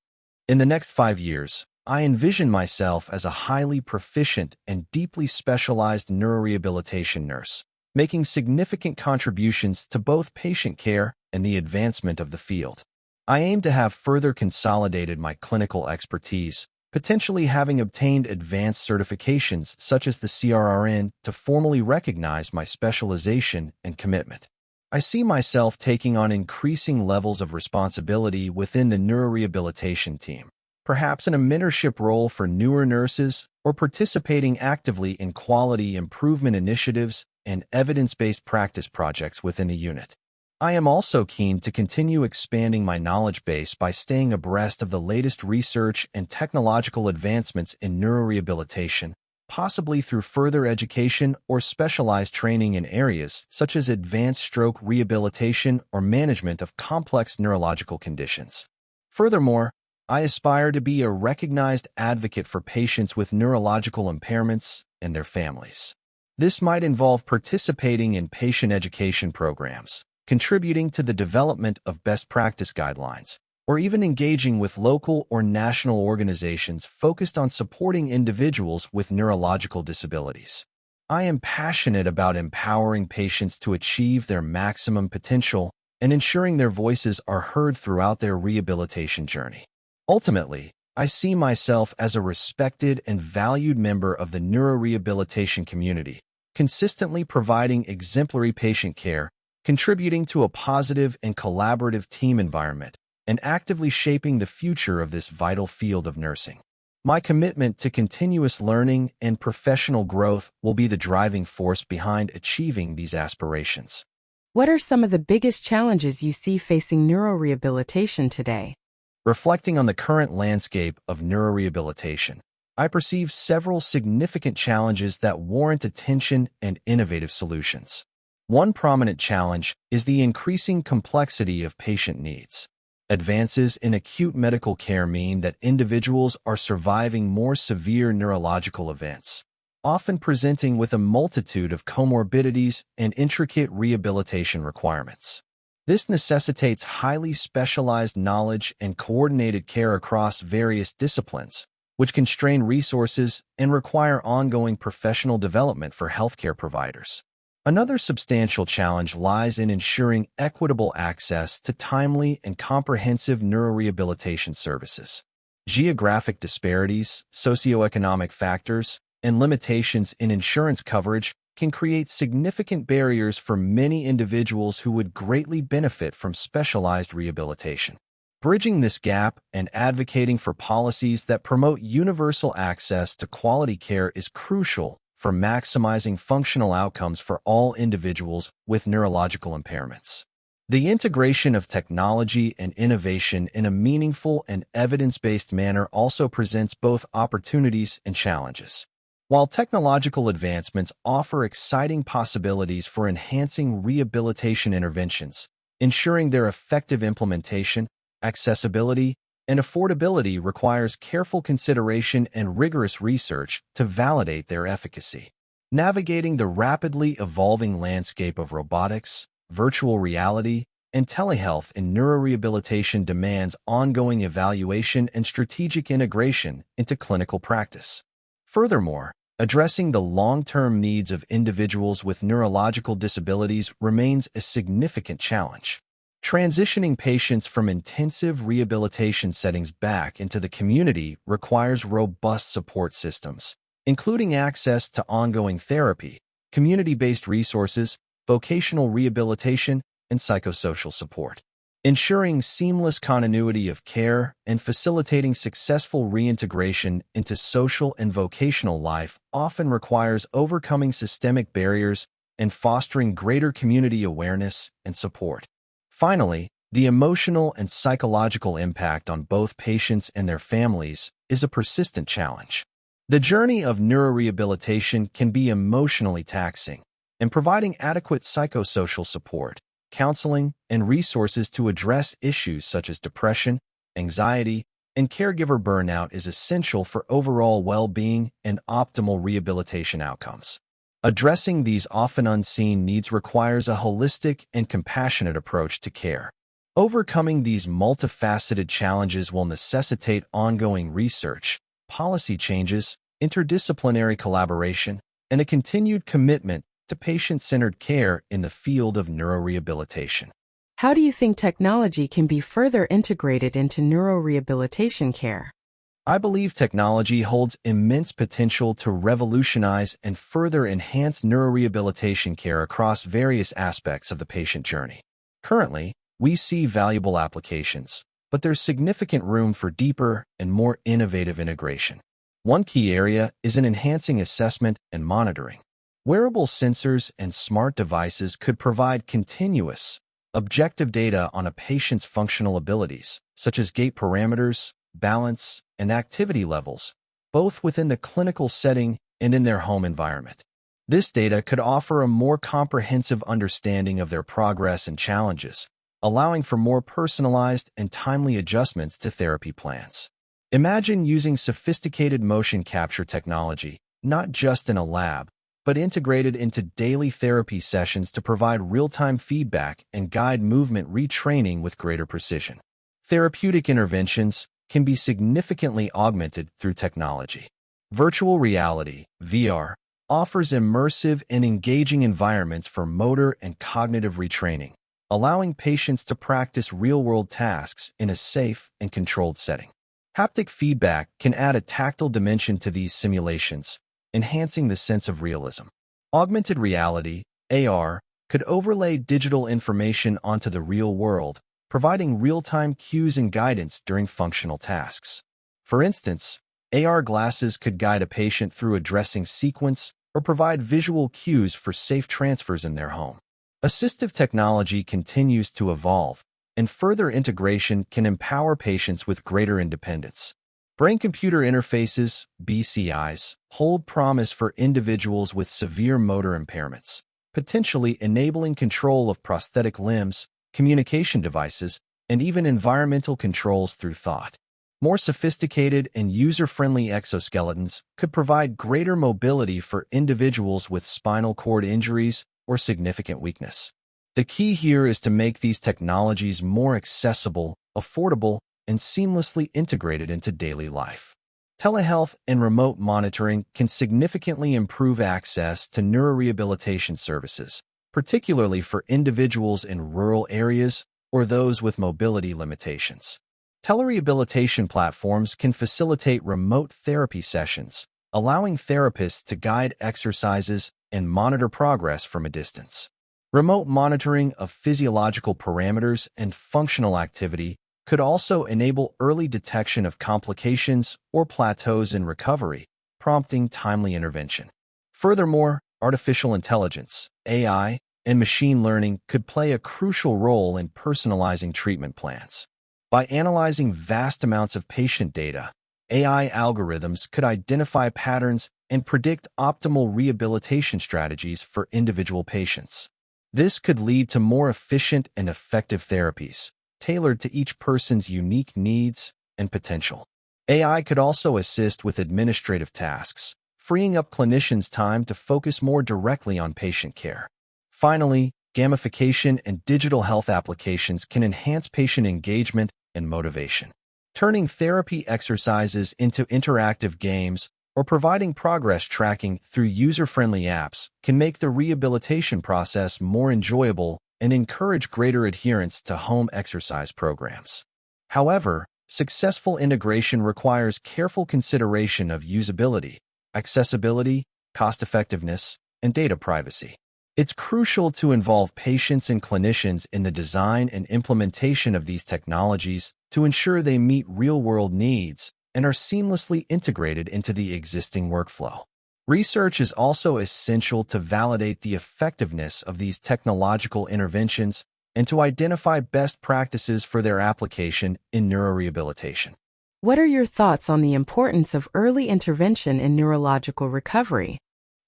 In the next 5 years, I envision myself as a highly proficient and deeply specialized neurorehabilitation nurse, making significant contributions to both patient care and the advancement of the field. I aim to have further consolidated my clinical expertise, potentially having obtained advanced certifications such as the CRRN to formally recognize my specialization and commitment. I see myself taking on increasing levels of responsibility within the neurorehabilitation team, perhaps in a mentorship role for newer nurses or participating actively in quality improvement initiatives and evidence-based practice projects within the unit. I am also keen to continue expanding my knowledge base by staying abreast of the latest research and technological advancements in neurorehabilitation, possibly through further education or specialized training in areas such as advanced stroke rehabilitation or management of complex neurological conditions. Furthermore, I aspire to be a recognized advocate for patients with neurological impairments and their families. This might involve participating in patient education programs, contributing to the development of best practice guidelines, or even engaging with local or national organizations focused on supporting individuals with neurological disabilities. I am passionate about empowering patients to achieve their maximum potential and ensuring their voices are heard throughout their rehabilitation journey. Ultimately, I see myself as a respected and valued member of the neurorehabilitation community, consistently providing exemplary patient care, contributing to a positive and collaborative team environment, and actively shaping the future of this vital field of nursing. My commitment to continuous learning and professional growth will be the driving force behind achieving these aspirations. What are some of the biggest challenges you see facing neurorehabilitation today? Reflecting on the current landscape of neurorehabilitation, I perceive several significant challenges that warrant attention and innovative solutions. One prominent challenge is the increasing complexity of patient needs. Advances in acute medical care mean that individuals are surviving more severe neurological events, often presenting with a multitude of comorbidities and intricate rehabilitation requirements. This necessitates highly specialized knowledge and coordinated care across various disciplines, which can strain resources and require ongoing professional development for healthcare providers. Another substantial challenge lies in ensuring equitable access to timely and comprehensive neurorehabilitation services. Geographic disparities, socioeconomic factors, and limitations in insurance coverage can create significant barriers for many individuals who would greatly benefit from specialized rehabilitation. Bridging this gap and advocating for policies that promote universal access to quality care is crucial for maximizing functional outcomes for all individuals with neurological impairments. The integration of technology and innovation in a meaningful and evidence-based manner also presents both opportunities and challenges. While technological advancements offer exciting possibilities for enhancing rehabilitation interventions, ensuring their effective implementation, accessibility, and affordability requires careful consideration and rigorous research to validate their efficacy. Navigating the rapidly evolving landscape of robotics, virtual reality, and telehealth in neurorehabilitation demands ongoing evaluation and strategic integration into clinical practice. Furthermore, addressing the long-term needs of individuals with neurological disabilities remains a significant challenge. Transitioning patients from intensive rehabilitation settings back into the community requires robust support systems, including access to ongoing therapy, community-based resources, vocational rehabilitation, and psychosocial support. Ensuring seamless continuity of care and facilitating successful reintegration into social and vocational life often requires overcoming systemic barriers and fostering greater community awareness and support. Finally, the emotional and psychological impact on both patients and their families is a persistent challenge. The journey of neurorehabilitation can be emotionally taxing, and providing adequate psychosocial support, counseling, and resources to address issues such as depression, anxiety, and caregiver burnout is essential for overall well-being and optimal rehabilitation outcomes. Addressing these often unseen needs requires a holistic and compassionate approach to care. Overcoming these multifaceted challenges will necessitate ongoing research, policy changes, interdisciplinary collaboration, and a continued commitment to patient-centered care in the field of neurorehabilitation. How do you think technology can be further integrated into neurorehabilitation care? I believe technology holds immense potential to revolutionize and further enhance neurorehabilitation care across various aspects of the patient journey. Currently, we see valuable applications, but there's significant room for deeper and more innovative integration. One key area is in enhancing assessment and monitoring. Wearable sensors and smart devices could provide continuous, objective data on a patient's functional abilities, such as gait parameters, balance, and activity levels, both within the clinical setting and in their home environment. This data could offer a more comprehensive understanding of their progress and challenges, allowing for more personalized and timely adjustments to therapy plans. Imagine using sophisticated motion capture technology, not just in a lab, but integrated into daily therapy sessions to provide real-time feedback and guide movement retraining with greater precision. Therapeutic interventions can be significantly augmented through technology. Virtual reality, VR, offers immersive and engaging environments for motor and cognitive retraining, allowing patients to practice real-world tasks in a safe and controlled setting. Haptic feedback can add a tactile dimension to these simulations, enhancing the sense of realism. Augmented reality, AR, could overlay digital information onto the real world, providing real-time cues and guidance during functional tasks. For instance, AR glasses could guide a patient through a dressing sequence or provide visual cues for safe transfers in their home. Assistive technology continues to evolve, and further integration can empower patients with greater independence. Brain-computer interfaces, BCIs, hold promise for individuals with severe motor impairments, potentially enabling control of prosthetic limbs, communication devices, and even environmental controls through thought. More sophisticated and user-friendly exoskeletons could provide greater mobility for individuals with spinal cord injuries or significant weakness. The key here is to make these technologies more accessible, affordable, and seamlessly integrated into daily life. Telehealth and remote monitoring can significantly improve access to neurorehabilitation services, particularly for individuals in rural areas or those with mobility limitations. Telerehabilitation platforms can facilitate remote therapy sessions, allowing therapists to guide exercises and monitor progress from a distance. Remote monitoring of physiological parameters and functional activity could also enable early detection of complications or plateaus in recovery, prompting timely intervention. Furthermore, artificial intelligence, AI, and machine learning could play a crucial role in personalizing treatment plans. By analyzing vast amounts of patient data, AI algorithms could identify patterns and predict optimal rehabilitation strategies for individual patients. This could lead to more efficient and effective therapies, tailored to each person's unique needs and potential. AI could also assist with administrative tasks, freeing up clinicians' time to focus more directly on patient care. Finally, gamification and digital health applications can enhance patient engagement and motivation. Turning therapy exercises into interactive games or providing progress tracking through user-friendly apps can make the rehabilitation process more enjoyable and encourage greater adherence to home exercise programs. However, successful integration requires careful consideration of usability, accessibility, cost-effectiveness, and data privacy. It's crucial to involve patients and clinicians in the design and implementation of these technologies to ensure they meet real-world needs and are seamlessly integrated into the existing workflow. Research is also essential to validate the effectiveness of these technological interventions and to identify best practices for their application in neurorehabilitation. What are your thoughts on the importance of early intervention in neurological recovery?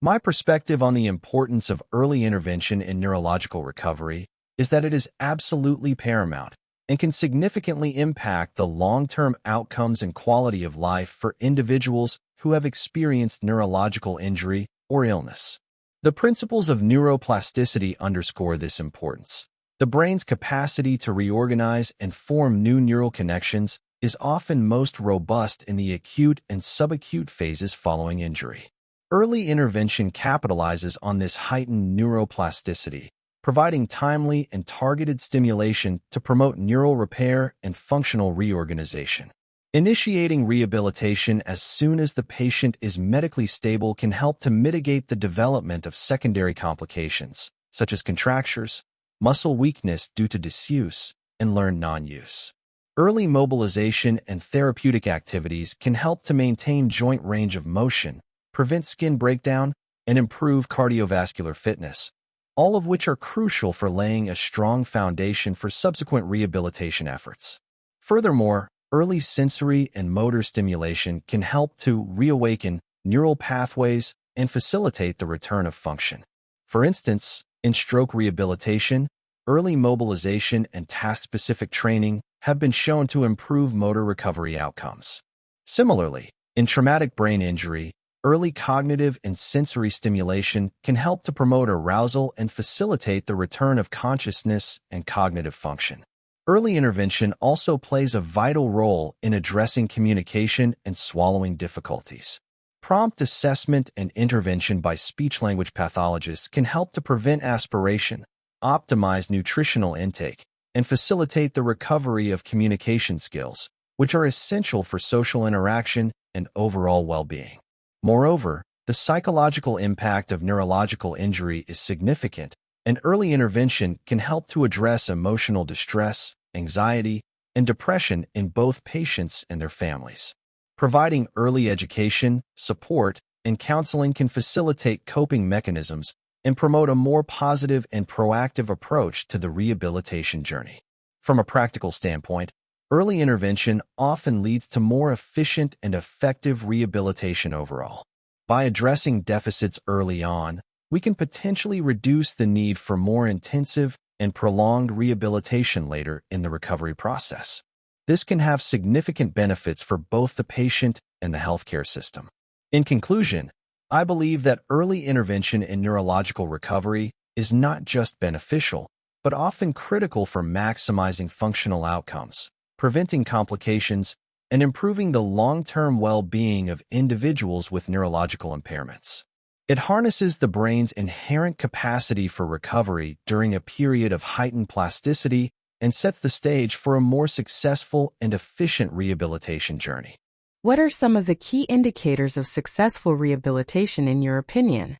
My perspective on the importance of early intervention in neurological recovery is that it is absolutely paramount and can significantly impact the long-term outcomes and quality of life for individuals who have experienced neurological injury or illness. The principles of neuroplasticity underscore this importance. The brain's capacity to reorganize and form new neural connections is often most robust in the acute and subacute phases following injury. Early intervention capitalizes on this heightened neuroplasticity, providing timely and targeted stimulation to promote neural repair and functional reorganization. Initiating rehabilitation as soon as the patient is medically stable can help to mitigate the development of secondary complications, such as contractures, muscle weakness due to disuse, and learned non-use. Early mobilization and therapeutic activities can help to maintain joint range of motion, prevent skin breakdown, and improve cardiovascular fitness, all of which are crucial for laying a strong foundation for subsequent rehabilitation efforts. Furthermore, early sensory and motor stimulation can help to reawaken neural pathways and facilitate the return of function. For instance, in stroke rehabilitation, early mobilization and task-specific training have been shown to improve motor recovery outcomes. Similarly, in traumatic brain injury, early cognitive and sensory stimulation can help to promote arousal and facilitate the return of consciousness and cognitive function. Early intervention also plays a vital role in addressing communication and swallowing difficulties. Prompt assessment and intervention by speech-language pathologists can help to prevent aspiration, optimize nutritional intake, and facilitate the recovery of communication skills, which are essential for social interaction and overall well-being. Moreover, the psychological impact of neurological injury is significant, and early intervention can help to address emotional distress, anxiety, and depression in both patients and their families. Providing early education, support, and counseling can facilitate coping mechanisms and promote a more positive and proactive approach to the rehabilitation journey. From a practical standpoint, early intervention often leads to more efficient and effective rehabilitation overall. By addressing deficits early on, we can potentially reduce the need for more intensive and prolonged rehabilitation later in the recovery process. This can have significant benefits for both the patient and the healthcare system. In conclusion, I believe that early intervention in neurological recovery is not just beneficial, but often critical for maximizing functional outcomes, preventing complications, and improving the long-term well-being of individuals with neurological impairments. It harnesses the brain's inherent capacity for recovery during a period of heightened plasticity and sets the stage for a more successful and efficient rehabilitation journey. What are some of the key indicators of successful rehabilitation in your opinion?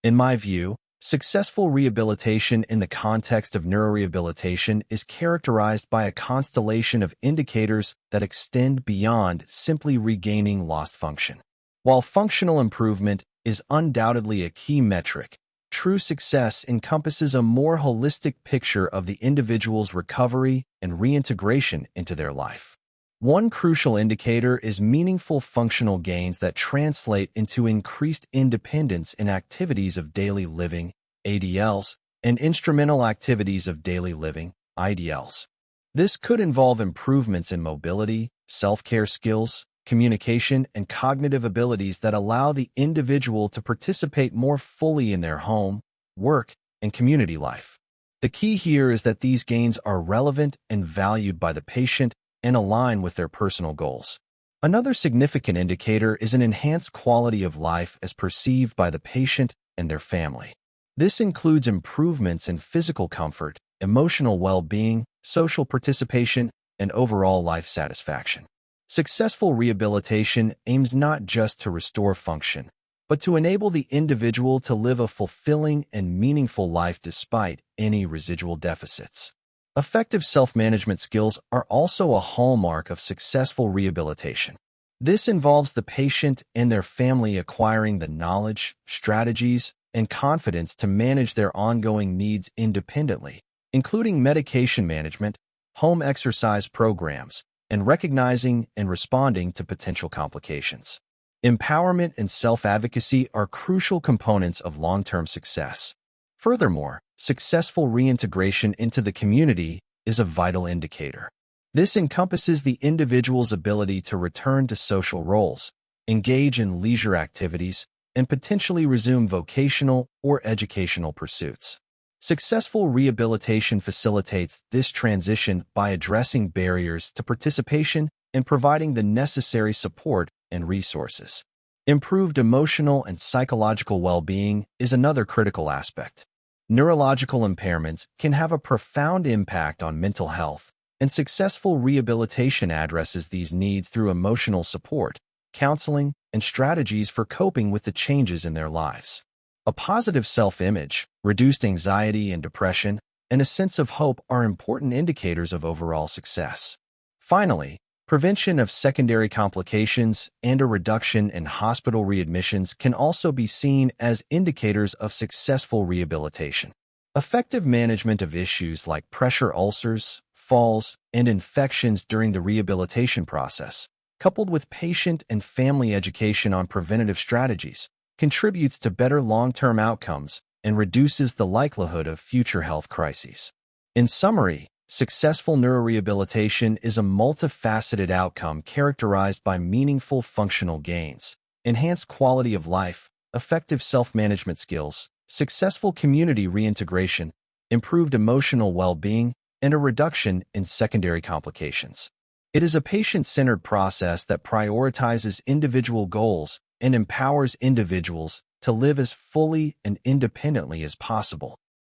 In my view, successful rehabilitation in the context of neurorehabilitation is characterized by a constellation of indicators that extend beyond simply regaining lost function. While functional improvement is undoubtedly a key metric. True success encompasses a more holistic picture of the individual's recovery and reintegration into their life. One crucial indicator is meaningful functional gains that translate into increased independence in activities of daily living, ADLs, and instrumental activities of daily living, IDLs. This could involve improvements in mobility, self-care skills, communication, and cognitive abilities that allow the individual to participate more fully in their home, work, and community life. The key here is that these gains are relevant and valued by the patient and align with their personal goals. Another significant indicator is an enhanced quality of life as perceived by the patient and their family. This includes improvements in physical comfort, emotional well-being, social participation, and overall life satisfaction. Successful rehabilitation aims not just to restore function, but to enable the individual to live a fulfilling and meaningful life despite any residual deficits. Effective self-management skills are also a hallmark of successful rehabilitation. This involves the patient and their family acquiring the knowledge, strategies, and confidence to manage their ongoing needs independently, including medication management, home exercise programs, and recognizing and responding to potential complications. Empowerment and self-advocacy are crucial components of long-term success. Furthermore, successful reintegration into the community is a vital indicator. This encompasses the individual's ability to return to social roles, engage in leisure activities, and potentially resume vocational or educational pursuits. Successful rehabilitation facilitates this transition by addressing barriers to participation and providing the necessary support and resources. Improved emotional and psychological well-being is another critical aspect. Neurological impairments can have a profound impact on mental health, and successful rehabilitation addresses these needs through emotional support, counseling, and strategies for coping with the changes in their lives. A positive self-image, reduced anxiety and depression, and a sense of hope are important indicators of overall success. Finally, prevention of secondary complications and a reduction in hospital readmissions can also be seen as indicators of successful rehabilitation. Effective management of issues like pressure ulcers, falls, and infections during the rehabilitation process, coupled with patient and family education on preventative strategies, contributes to better long-term outcomes and reduces the likelihood of future health crises. In summary, successful neurorehabilitation is a multifaceted outcome characterized by meaningful functional gains, enhanced quality of life, effective self-management skills, successful community reintegration, improved emotional well-being, and a reduction in secondary complications. It is a patient-centered process that prioritizes individual goals and empowers individuals to live as fully and independently as possible.